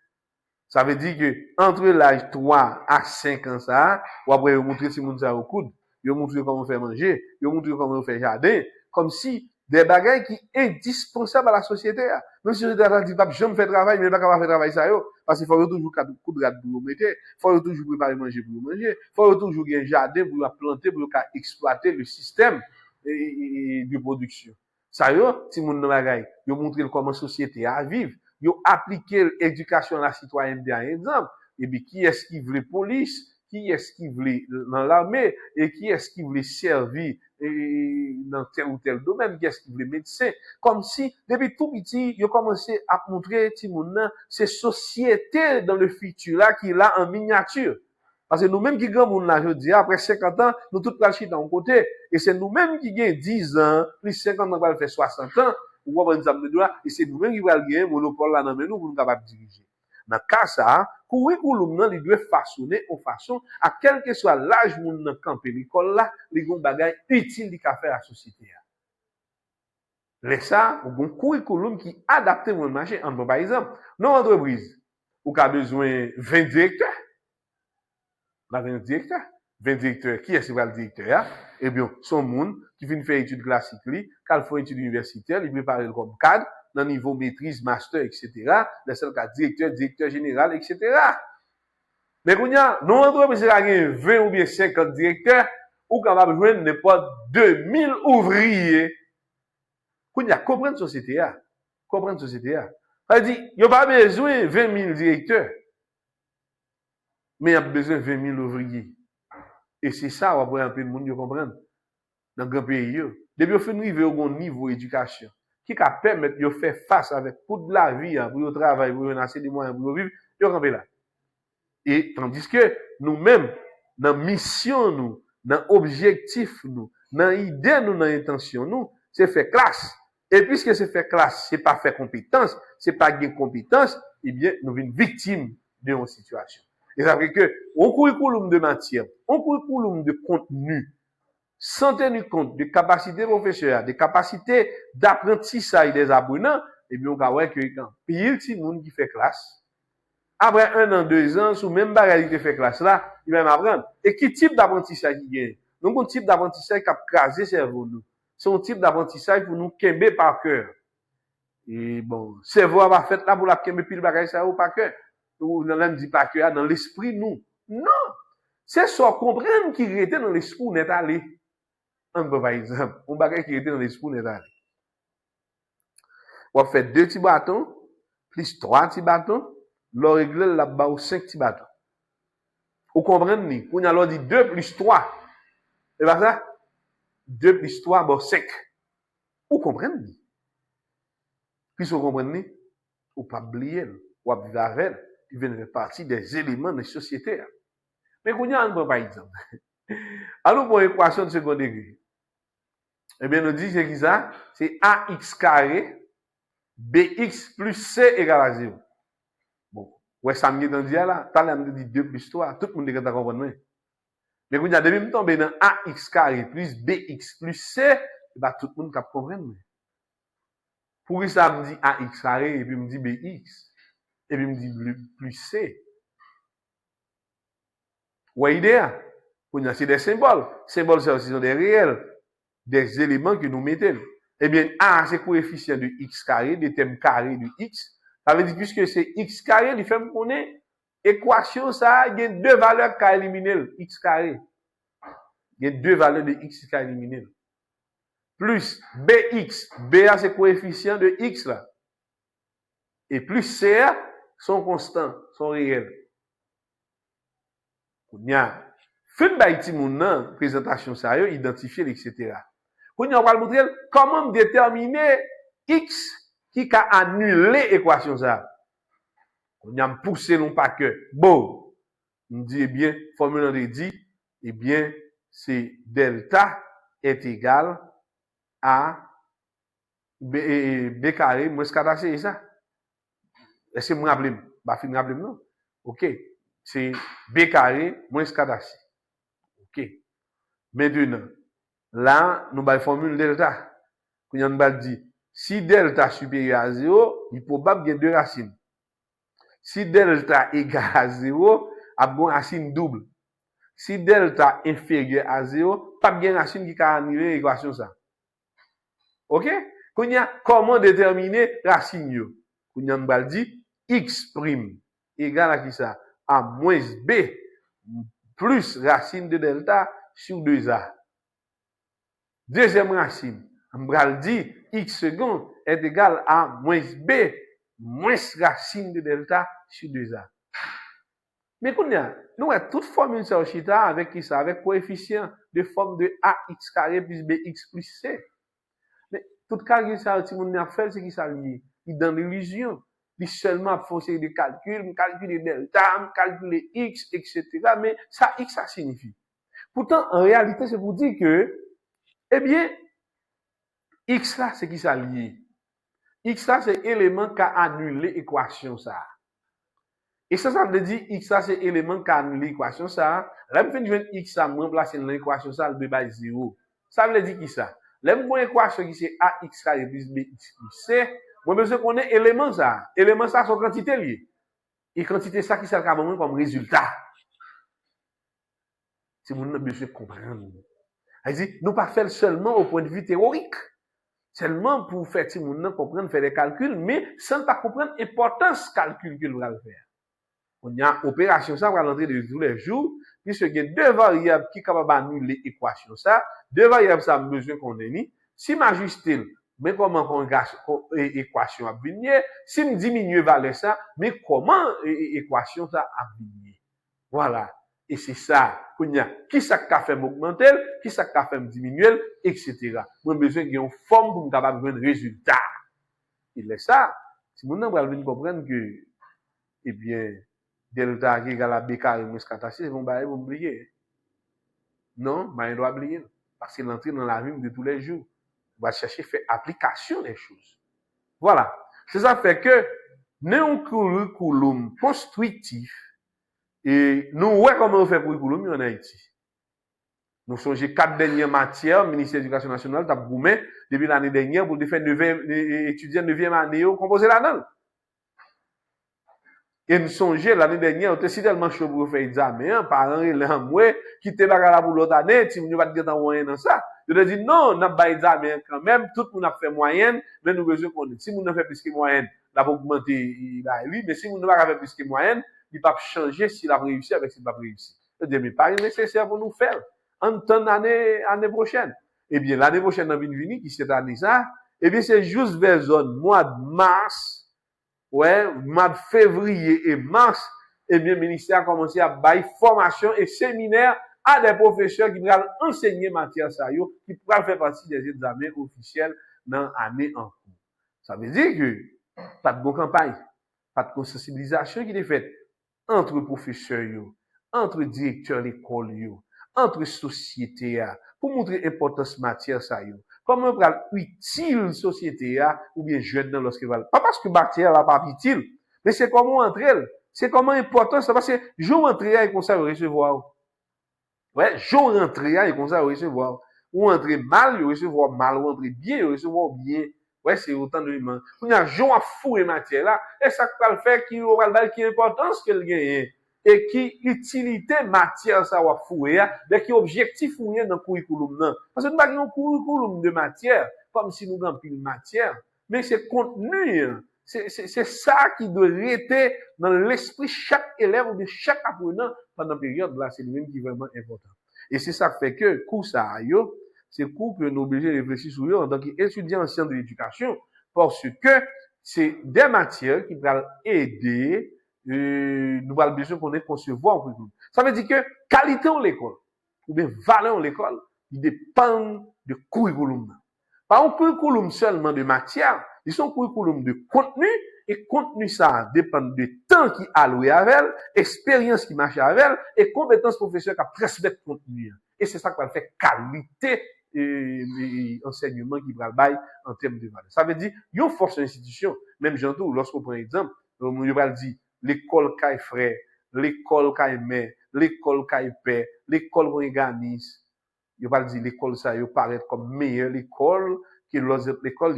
Ça veut dire que, entre l'âge 3 à 5 ans, ça, ou après yo montre ti moun ça au coude, yo montre comment faire manger, yo montre comment faire jardin, comme si, des bagages qui sont indispensables à la société. Même si la société dit pas, je me fais travail, mais je ne peux pas faire travail ça, parce qu'il faut toujours coup de rade pour vous mettre, il faut toujours préparer manger pour vous manger, il faut toujours un jardin pour vous planter, pour vous exploiter le système de production. Ça, si mon bagaille, vous montrez comment la société a vivre, vous appliquez l'éducation à la citoyenneté, par exemple, et puis qui est-ce qui veut police, qui est-ce qui veut dans l'armée, et qui est-ce qui veut servir dans tel ou tel domaine, qui est-ce qui veut médecin, comme si, depuis tout petit, ils ont commencé à montrer, ces sociétés dans le futur là, qui est là en miniature. Parce que nous-mêmes qui grand monde là, je dis, après 50 ans, nous tous planchés d'un côté, et c'est nous-mêmes qui gagnons 10 ans, plus 50 ans, on va faire 60 ans, ou on va dire, et c'est nous-mêmes qui va gagner, monopole là, dans nous, pour nous capables de diriger. Dans le cas ça, curriculum nan li doit façonner en façon à quel que soit l'âge moun nan camper l'école là, li gon bagay utile li ka faire à la société. Les ça, ou gon curriculum qui adapté au marché. Par exemple, dans entreprise, ou ka besoin 20 directeurs. 20 directeurs. 20 directeurs, qui est-ce qui va le directeur? Eh bien, son moun qui vient faire études classiques li, quand fait études universitaires, il prépare comme cadre dans le niveau maîtrise, master, etc., dans ce cas, directeur général, etc. Mais quand il y a, non, entreprise, il y a 20 ou bien 50 directeurs, ou capable de joindre n'importe 2000 ouvriers. Quand il y a, comprendre société, comprendre société. Ça dit, il n'y a pas besoin de 20 000 directeurs, mais il y a besoin de 20 000 ouvriers. Et c'est ça, on va un peu de monde comprendre. Dans le grand pays, depuis qu'on arrive au niveau d'éducation, qui va permettre de faire face avec toute la vie, pour le travail, pour lancer des moyens, pour vivre, ils vont là. Et tandis que nous-mêmes, dans la mission, nous, dans l'objectif, nous, dans l'idée, nous, dans l'intention, nous, c'est faire classe. Et puisque c'est faire classe, c'est pas faire compétence, c'est pas gagner compétence, eh bien, nous sommes victimes de nos situations. Et ça fait que, au curriculum de matière, au curriculum de contenu, sans tenir compte des capacités professionnelles, des capacités d'apprentissage des apprenants, eh bien, on va voir que quand pile petit monde qui fait classe, après 1 an, 2 ans, sous même bagage qui fait classe là, il va m'apprendre. Et quel type d'apprentissage il y a? Donc, un type d'apprentissage qui a crasé le cerveau nous. C'est un type d'apprentissage pour nous québer par cœur. Et bon, cerveau va fait là pour la québer pile bagage ça ou par cœur. Ou dans l'âme dit par cœur, dans l'esprit nous. Non! C'est ça comprendre qui était dans l'esprit où on est allé. On prend par exemple, on bagage qui était dans l'esprit n'est allé. On fait 2 petits bâtons, plus 3 petits bâtons, l'on règle là-bas ou 5 petits bâtons. Vous comprenez? On a dit 2 plus 3. Et pas ça? 2 plus 3, bon, 5. Vous comprenez? Puis vous comprenez? Ou pas oublier, ou vivre avec, il vient faire partie des éléments de la société. Mais qu'on y a un par exemple. Alors, pour l'équation de second degré, eh bien, nous dit c'est qui ça? C'est ax carré, bx plus c égale à 0. Bon, ouais, ça me dit dans le dia là, t'as l'air de dire 2 plus 3, tout le monde est comprendre. Mais quand il y a des tomber dans ax carré plus bx plus c, bah, tout le monde peut comprendre. Pour ça, me dit ax carré et puis me dit bx, et puis me dit plus c. Ouais, idée. C'est des symboles. Symboles, c'est aussi des réels, des éléments que nous mettons. Eh bien, A, c'est coefficient de x carré, des thèmes carrés de x. Ça veut dire, puisque c'est x carré, il fait qu'on est équation, ça, il y a 2 valeurs qui éliminer x carré. Il y a 2 valeurs de x qui éliminer. Plus bx, ba, c'est coefficient de x, là. Et plus c, sont constants, sont réels. Il y a fin baïti moun présentation ça identifier etc. Quand on va montrer comment déterminer x qui a annulé l'équation ça. On a poussé non pas que bon, on dit eh bien formule on dit eh bien c'est delta est égal à b carré moins 4ac c'est ça. Est-ce que vous me rappelez? Bah fin rappelez non. OK. C'est b carré moins 4ac. OK. Maintenant, là, nous avons la formule delta. Nous avons dit, si delta supérieur à 0, il est probable qu'il y ait 2 racines. Si delta égale à 0, il y a une racine double. Si delta inférieur à 0, pas bien racine qui a annulé l'équation ça. OK? Comment déterminer racine yo? Nous avons dit, x' égale à qui ça? À moins b plus racine de delta sur 2a. Deuxième racine, on va dire x second est égal à moins b moins racine de delta sur 2a. Mais nous avons toute formule sur chita avec qui ça? Avec coefficient de forme de ax carré plus bx plus c. Mais tout calcul ça, si on a fait, c'est qui ça lié? Il dans l'illusion. Il seulement forcer des calculs, calculer delta, calculer x, etc. Mais ça, x, ça signifie. Pourtant, en réalité, c'est pour dire que, eh bien, x là, c'est qui ça lié? X là, c'est élément qui a annulé l'équation ça. Et ça veut dire x là, c'est élément qui a annulé l'équation ça. Là, je vais x là, moi, placer dans l'équation ça, le bas 0. Ça veut dire qui ça? Là, moi, l'équation qui c'est ax carré plus bx plus c. Moi, besoin qu'on ait élément ça. Élément ça, sont quantité liée. Et quantité ça qui sert comme résultat. C'est mon besoin de comprendre. C'est-à-dire, nous pas faire seulement au point de vue théorique. Seulement pour faire si moun comprendre, faire des calculs, mais sans pas comprendre l'importance calcul que nous allons faire. On y a opération ça, on va l'entrer de tous les jours, puisque il y a 2 variables qui sont capables d'annuler l'équation ça, 2 variables ça a besoin qu'on ait mis. Si m'ajuster, mais comment qu'on gâche l'équation à venir, si me diminue valeur ça, mais comment l'équation ça a venir. Voilà. Et c'est ça, qui ça qu'a fait m'augmenter, qui ça qu'a fait me diminuer, etc. Moi, besoin qu'il y ait une forme pour me capable de résultat. Il est ça. Si mon nom va venir comprendre que, eh bien, delta qui est égal à b carré moins 4ac, c'est bon, bah, vous oublier. Non, bah, il doit oublier. Parce qu'il entre dans la vie de tous les jours. On va chercher à faire application des choses. Voilà. C'est ça fait que, nous, un curriculum constructif, et nous, ouais, comment on fait pour l'économie en Haïti? Nous songez 4 dernières matières, le ministère de l'Éducation nationale, t'as boumé, depuis l'année dernière, pour faire étudiants 9e année, composer là-dedans. Et nous songez, l'année dernière, on était si tellement chaud pour faire examen, parents, et l'envoi, qui te bagarre pour l'autre année, si nous va dire dans moyenne dans ça. Je te dis, non, on n'a pas examen quand même, tout le monde a fait moyenne, mais nous besoin qu'on ait. Si nous n'a fait plus que moyenne, on va augmenter, mais si nous n'a pas fait plus que moyenne, il va changer s'il a réussi avec s'il n'a pas réussi. C'est-à-dire, mais pas nécessaire pour nous faire. En temps d'année prochaine. eh bien, l'année prochaine, dans venir, qui cette année ça, eh bien, c'est juste vers zone mois de mars, ouais, mois de février et mars, eh bien, le ministère a commencé à bailler formation et séminaire à des professeurs qui pourraient enseigner matière ça, qui pourraient faire partie des examens officiels dans l'année en cours. Ça veut dire que, pas de bonne campagne, pas de sensibilisation qui est faite entre professeurs, entre directeurs d'école, entre sociétés, pour montrer l'importance de matière ça, comment on utile société, ou bien jeune dans lorsqu'il va. Pas parce que matière là pas utile, mais c'est comment entre elles. C'est comment important ça, parce que jour entrer et comme ça recevoir. Ouais, jour entrer et comme ça recevoir. Ou entrer mal, recevoir mal, ou entrer bien, recevoir bien. Ouais, c'est autant de humains. On a jour à fouer matière là, et ça va le faire qui aura le qui importance qu'elle gagne. Et qui utilité matière ça va fouer, mais qui objectif fouer dans curriculum non. Parce que nous avons un curriculum de matière, comme si nous avons une matière, mais c'est contenu. C'est ça qui doit rester dans l'esprit chaque élève ou de chaque apprenant pendant la période là, c'est lui-même qui est vraiment important. Et c'est ça qui fait que cours ça c'est cours que nous obligés de réfléchir sur eux en tant qu'étudiants en sciences de l'éducation, parce que c'est des matières qui vont aider nous avons besoin qu'on ait concevoir un curriculum. Ça veut dire que qualité de l'école, ou bien valeur de l'école, il dépend du curriculum. Pas un curriculum seulement de matière, ils sont curriculum de contenu, et contenu ça dépend du temps qui alloué avec elle, expérience qui marche avec elle, et compétences professionnelles qui transmettent contenu. Et c'est ça qui va faire qualité enseignement qui va bailler en termes de valeur. Ça veut dire, il y a une force d'institution, même j'entends, lorsqu'on prend un exemple, on va dire, l'école qui est frère, l'école qui est mère, l'école qui est père, l'école qui organise. Je vais dire l'école ça, il paraît comme meilleure l'école que les autres écoles.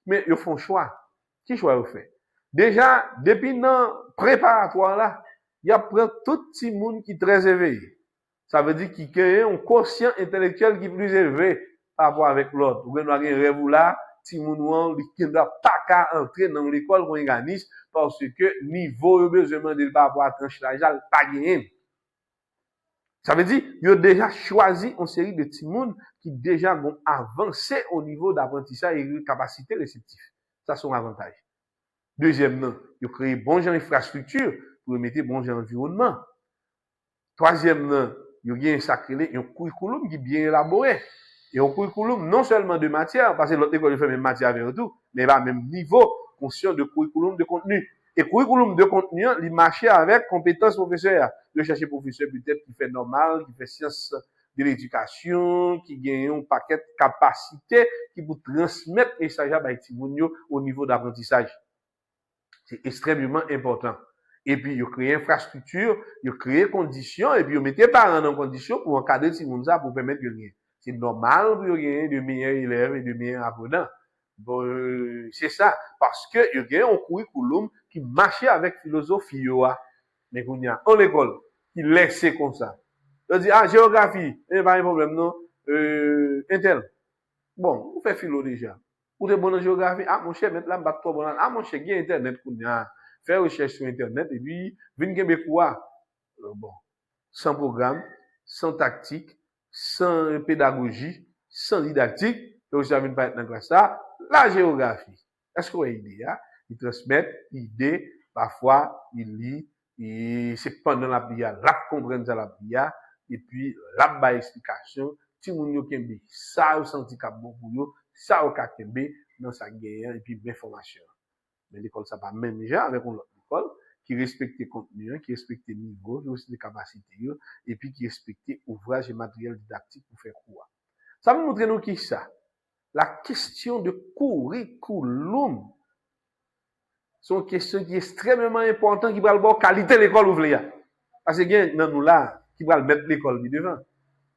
Mais ils font choix. Qui choix ils fait? Déjà, depuis dans préparatoire là, il y a tout petit monde qui est très éveillé. Ça veut dire qu'il y a un quotient intellectuel qui est plus élevé par rapport avec l'autre. Ou bien nous avons un rêve là, petit monde qui ne doit pas qu'à entrer dans l'école qu'on organise parce que niveau besoin de par rapport à tranche d'âge pas gagné. Ça veut dire il a déjà choisi une série de petits monde qui déjà vont avancer au niveau d'apprentissage et de capacité réceptive. Ça c'est un avantage. Deuxièmement, il a créé bon genre infrastructure pour mettre bon genre environnement. Troisièmement, il y a un sacré un curriculum qui est bien élaboré. Et un curriculum non seulement de matière, parce que l'autre école fait même matière avec tout, mais à même niveau, conscient de curriculum de contenu. Et curriculum de contenu, il marche avec compétences professionnelles. Le chercher professeur peut-être qui fait normal, qui fait sciences de l'éducation, qui gagne un paquet de capacités qui vous transmettre et ça au niveau d'apprentissage. C'est extrêmement important. Et puis, il crée infrastructure, il crée conditions, et puis, il met les parents en condition pour encadrer ces gens pour permettre de gagner. C'est normal pour gagner de meilleurs élèves et de meilleurs apprenants. Bon, c'est ça. Parce que il y a un curriculum qui marche avec philosophie, mais qu'on y a en école, qui laisse comme ça. On dit, géographie, il n'y a pas de problème, non? Intel. Bon, vous faites philo déjà. Vous êtes bon en géographie. Mon cher, maintenant, je trop bon. Mon cher, il y a Internet qu'on y a. Faire recherche sur Internet, et puis, venir québécois. Bon. Sans programme, sans tactique, sans pédagogie, sans didactique. Donc, ça vient pas être dans la classe ça. La géographie. Est-ce qu'on a une idée, ils transmettent l'idée, parfois, ils lisent, et c'est pendant la prière, là, comprendre ça la prière, et puis, là, bas explication, si vous n'avez ça, vous sentez qu'à bon pour vous, ça, vous avez dans sa guerre, et puis, l'information. Mais l'école, ça va même déjà avec une autre école, qui respecte les contenus, qui respecte les niveaux, qui respecte les capacités, et puis qui respecte ouvrage et matériel didactique pour faire quoi. Ça va nous montrer nous qui ça. La question de curriculum, c'est une question qui est extrêmement importante, qui va le voir qualité de l'école ouvrière. Parce que il y a nous là, qui va mettre l'école devant.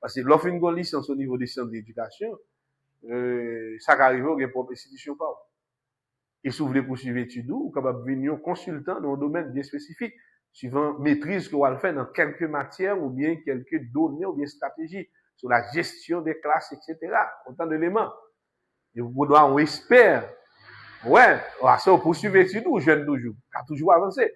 Parce que l'offre une licence au niveau des sciences d'éducation, ça va arriver aux propres institutions pas. Et si vous voulez poursuivre l'étude, vous pouvez venir consultant dans un domaine bien spécifique, suivant maîtrise que vous allez faire dans quelques matières, ou bien quelques données, ou bien stratégies, sur la gestion des classes, etc. Autant d'éléments. Et vous devez un expert. Ouais, ça, vous poursuivez l'étude, ou jeune toujours, car toujours avancé.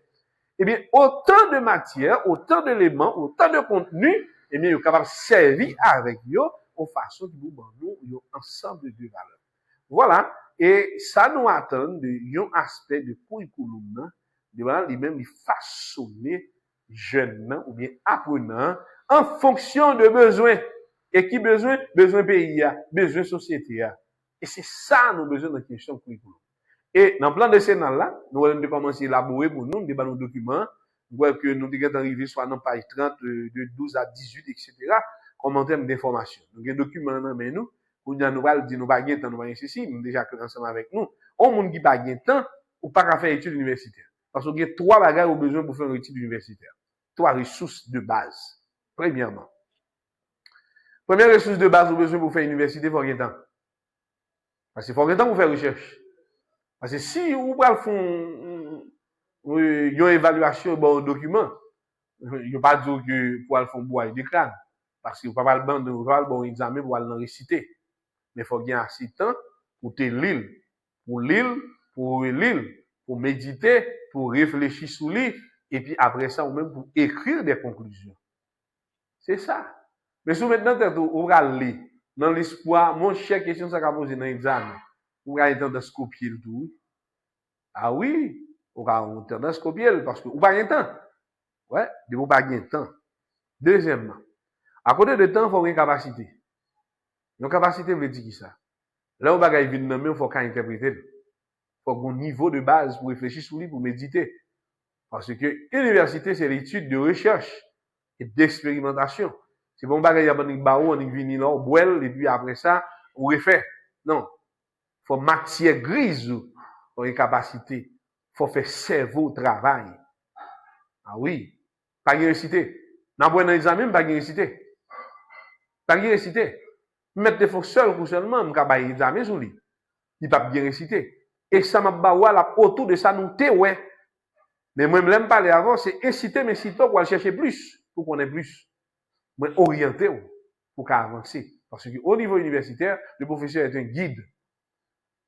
Eh bien, autant de matières, autant d'éléments, autant de contenus, eh bien, vous êtes capable de servir avec vous aux façons qui nous ensemble de valeurs. Voilà, et ça nous attend de un aspect de curriculum, de lui-même il façonner jeunes ou bien apprenants en fonction de besoins. Et qui besoin? Besoin pays, besoin société. Et c'est ça nous besoin dans la question curriculum. Et dans le plan décennal là, nous allons commencer à élaborer pour nous, des documents, que nous devons arriver soit dans page 30, de 12 à 18, etc., comme en termes d'information. Donc, un document mais nous, pour nous allons dire, nous pas de temps, nous pas ceci, nous déjà ensemble avec nous. Au monde qui pas de temps, ou pas faire études universitaires. Parce qu'il y a 3 bagages au besoin pour faire une étude universitaire. 3 ressources de base. Premièrement. Première ressource de base au besoin pour faire une université, il faut un temps. Parce qu'il faut un temps pour faire recherche. Parce que si vous faites une évaluation de document, il ne pas dire que pour aller faire un bois de crâne. Parce que vous ne pouvez pas faire un examen pour aller réciter. Mais il faut gagner assez de temps pour te lire. Pour méditer, pour réfléchir sur lui, et puis après ça, ou même pour écrire des conclusions. C'est ça. Mais si maintenant, vous allez dans l'espoir, mon cher question, ça va poser dans l'examen. Vous avez tendance à copier le tout. Ah oui, vous avez tendance à copier parce que vous n'avez pas de temps. Ouais, vous n'avez pas de temps. Deuxièmement, à côté de temps, il faut une capacité. Une capacité veut dire qui ça? Là, vous avez une vie il faut qu'on interpréter. Il faut qu'on niveau de base pour réfléchir sur lui, pour méditer. Parce que l'université, c'est l'étude de recherche et d'expérimentation. C'est bon bagage, il y a un barreau, on vient là, on boit, et puis après ça, on refait. Non. Il faut matière grise, pour une capacité. Il faut faire cerveau travail. Ah oui. Pas de réciter. Dans le examen, pas de réciter. Pas de réciter. Mettre des fois seul pour seulement, je vais faire l'examen sur lui. Il ne peut pas bien réciter. Et ça m'a là autour de ça, nous t'es, ouais. Mais moi, je ne parler avant, c'est inciter mes citoyens pour aller chercher plus, pour qu'on ait plus. Mais orienter pour avancer. Parce qu'au niveau universitaire, le professeur est un guide.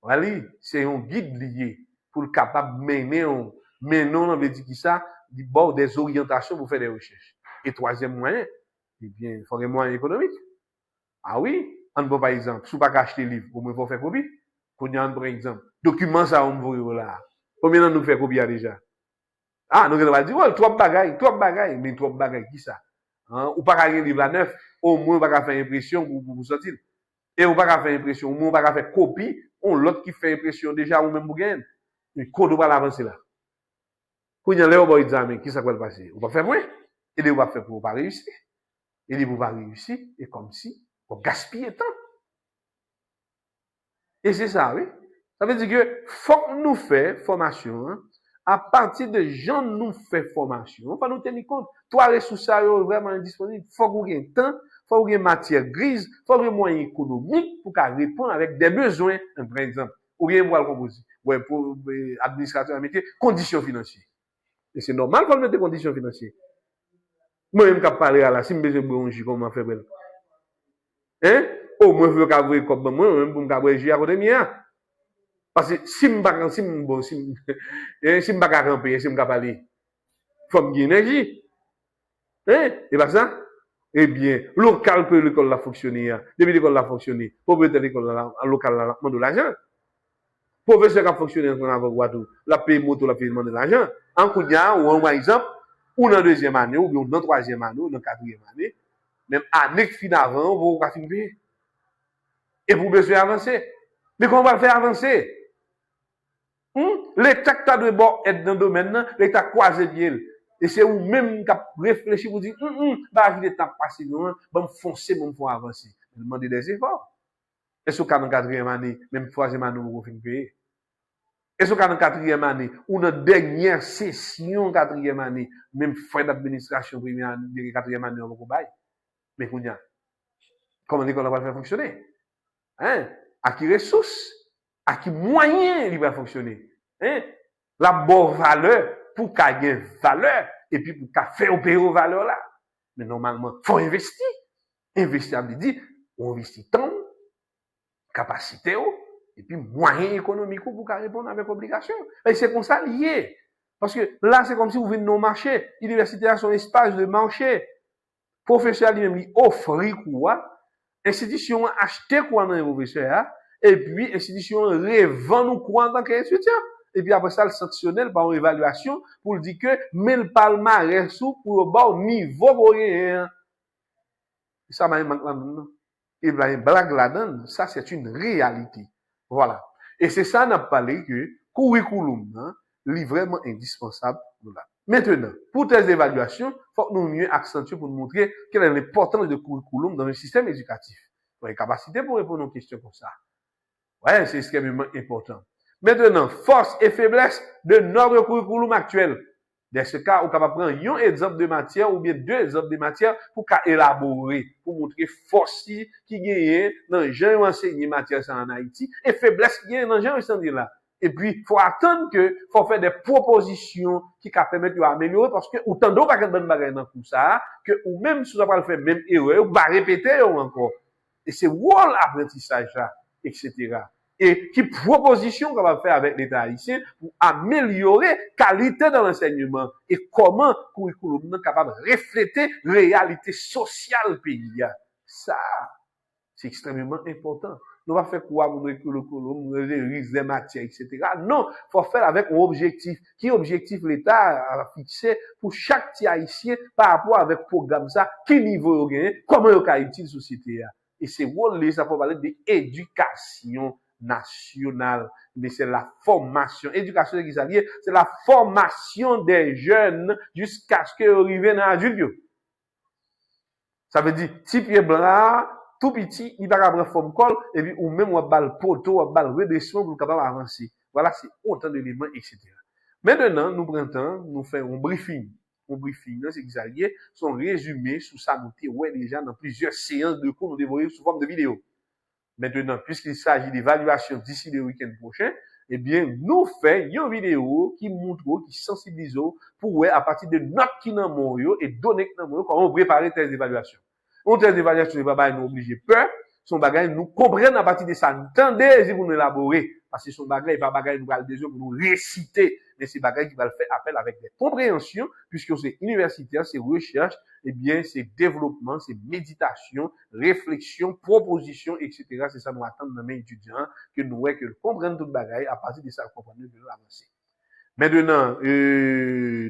Voilà, c'est un guide lié pour le capable de mener, on veut dire ça, du bord des orientations pour faire des recherches. Et troisième moyen, eh bien, il faut des moyens économiques. Ah oui, on peut par exemple, si vous ne pouvez pas acheter livre, vous pouvez faire copie. Par exemple, document ça, on vous là. Combien de nous fait copie déjà? Ah, nous allons dire, ouais, trois bagailles, mais trois bagailles, qui ça? Hein? Ou pas gagner livre à neuf, au moins, pas faire impression pour vous sortir. Et ou pas faire impression, au moins, pas faire copie, on l'autre qui fait impression déjà, ou même pour gagner. Le code va l'avancer là. Pour y aller au examen, qui ça va passer? On va faire moins. Et on va faire pour pas réussir. Et vous pas réussir, et comme si, on gaspille temps. Et c'est ça, oui. Ça veut dire que, faut que nous fassions formation, hein. À partir de gens nous fait formation, on va nous tenir compte. Toi, les ressources vraiment disponibles. Faut qu'on ait temps, faut qu'on ait matière grise, faut qu'on ait moyen économique pour qu'on répondre avec des besoins. Par exemple, ou bien voir le composer. Ouais, pour administrateur métier, conditions financières. Et c'est normal qu'on mette des conditions financières. Moi-même, quand je parle là, si je me besoin de comment faire belle. Hein? Au moins, je veux qu'avoir comme moi, même pour me faire à côté de parce que si je ne suis pas camper, si je ne pas aller, il faut me gagner énergie. Hein? Et pas ça? Eh bien, local que l'école a fonctionné, depuis l'école a fonctionné, propriétaire de l'école local a demandé de l'argent. Professeur qui a fonctionné en Guadeloupe, la paye moto, la paye de l'argent. En coup de ou par exemple, ou dans la deuxième année, ou dans la troisième année, ou dans la quatrième année, même année qui fin avant, vous pouvez pas payer. Et vous besoin avancer. Mais comment on va le faire avancer? L'État qui doit être dans le domaine, l'État croise bien. Et c'est vous-même qui réfléchissez pour dire, bah, l'État passe loin, bon, foncer, bon, pour avancer. Demander des efforts. Est-ce qu'au cas de quatrième année, même troisième année, vous pouvez payer? Est-ce qu'au cas de quatrième année, ou dans la dernière session quatrième année, même frais d'administration première année, quatrième année, on va vous payer? Mais comment l'école va faire fonctionner? Hein? À qui ressources? À qui moyens il va fonctionner? Hein? La bonne valeur pour qu'elle ait valeur et puis pour qu'elle fasse opérer aux valeurs là. Mais normalement, il faut investir. Investir, veut dire, on investit temps, capacité, et puis moyens économiques pour qu'elle réponde avec obligation. Et c'est comme ça lié. Parce que là, c'est comme si vous venez de nos marchés. L'université a son espace de marché. Professeur lui-même lui offre quoi? Institution acheté quoi dans les professeurs, et puis institution revend nous quoi en tant qu'étudiant. Et puis après ça, le sanctionnel par une évaluation pour dire que, mais le palmarès sous pour bon niveau pour rien. Ça m'a manqué là-dedans. Il y a une blague là-dedans. Ça, c'est une réalité. Voilà. Et c'est ça, on a parlé que curriculum, hein, est vraiment indispensable. Voilà. Maintenant, pour test d'évaluation, il faut que nous mieux accentuer pour nous montrer quelle est l'importance du curriculum dans le système éducatif. Pour les capacités pour répondre aux questions comme ça. Ouais, c'est extrêmement important. Maintenant, force et faiblesse de notre curriculum actuel. Dans ce cas, on peut prendre un exemple de matière ou bien deux exemples de matière pour élaborer, pour montrer force qui gagne dans le genre enseigner matière en Haïti et faiblesse qui gagne dans le genre enseigner là. Et puis, il faut attendre que, faut faire des propositions qui permettent d'améliorer parce que, autant d'eau pas de bonne bagaille dans tout ça, que, ou même si on va le faire même erreur, on va répéter encore. Et c'est rôle apprentissage là, etc. Et qui proposition qu'on va faire avec l'État haïtien pour améliorer la qualité de l'enseignement et comment le curriculum est capable de refléter la réalité sociale pays. Ça, c'est extrêmement important. Nous va faire quoi pour le curriculum, les matières, etc. Non, il faut faire avec un objectif. Qui objectif l'État a fixé pour chaque petit haïtien par rapport avec le programme ça, quel niveau il gagne, comment il a utiliser la société. Et c'est rôle, ça peut parler d'éducation nationale, mais c'est la formation. Éducation c'est la formation des jeunes jusqu'à ce qu'ils arrivent dans l'adulte. Ça veut dire, si pied blanc, tout petit, il va prendre forme col, et puis, ou même, on va le poteau, on va le redescendre pour capable avancer. Voilà, c'est autant d'éléments, etc. Maintenant, nous prenons, nous faisons un briefing. Un briefing, c'est Xavier, sont résumés sous sa montée, ouais, déjà, dans plusieurs séances de cours, nous dévoilons sous forme de vidéo. Maintenant, puisqu'il s'agit d'évaluation d'ici le week-end prochain, eh bien, nous faisons une vidéo qui montre, qui sensibilise pour, à partir de notes qui n'en ont et données qui n'en ont comment préparer test d'évaluation. Un test d'évaluation, n'est pas nous obliger peur, son bagage nous comprendre à partir de ça. Nous tendez pour nous élaborer, parce que son bagage, pas bagage nous va le besoin pour nous réciter, mais c'est bagage qui va le faire appel avec des compréhensions, puisque c'est universitaire, c'est recherche, eh bien, c'est développement, c'est méditation, réflexion, proposition, etc. C'est ça nous attend dans les étudiants, que nous, que comprendre tout bagage, à partir de ça, comprendre de l'avancer. Maintenant,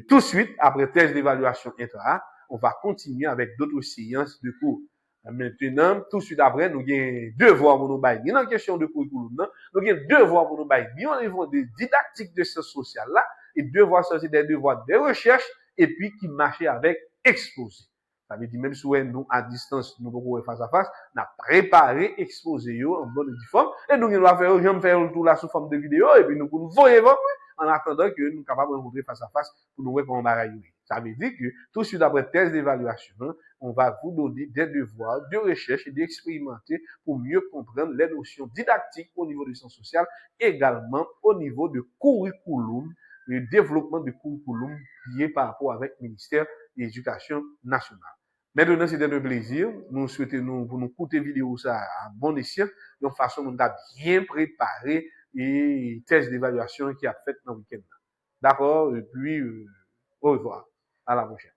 tout de suite, après test d'évaluation intra, on va continuer avec d'autres séances de cours. Maintenant, tout de suite après, nous avons devoirs pour nous bailler. Il y a une question de curriculum, non? Nous avons devoirs pour nous bailler. Bien au niveau des didactiques de sciences sociales là, et devoirs, c'est des devoirs de recherche, et puis qui marchent avec exposé. Ça veut dire, même si nous, à distance, nous pouvons face à face, nous avons préparé, exposé, en bonne forme, et nous allons faire le tour là sous forme de vidéo, et puis nous pouvons voyer, en attendant que nous sommes capables de rencontrer face à face pour nous voir comment on va réagir. Ça veut dire que tout de suite après test d'évaluation, on va vous donner des devoirs de recherche et d'expérimenter pour mieux comprendre les notions didactiques au niveau des sciences sociales, également au niveau du curriculum, le développement du curriculum lié par rapport avec le ministère de l'Éducation nationale. Maintenant, c'était un plaisir. Nous souhaitons pour nous écouter vidéo ça à bon escient, de façon dont on a bien préparé et test d'évaluation qui a fait dans le week-end. D'accord? Et puis, au revoir. À la prochaine.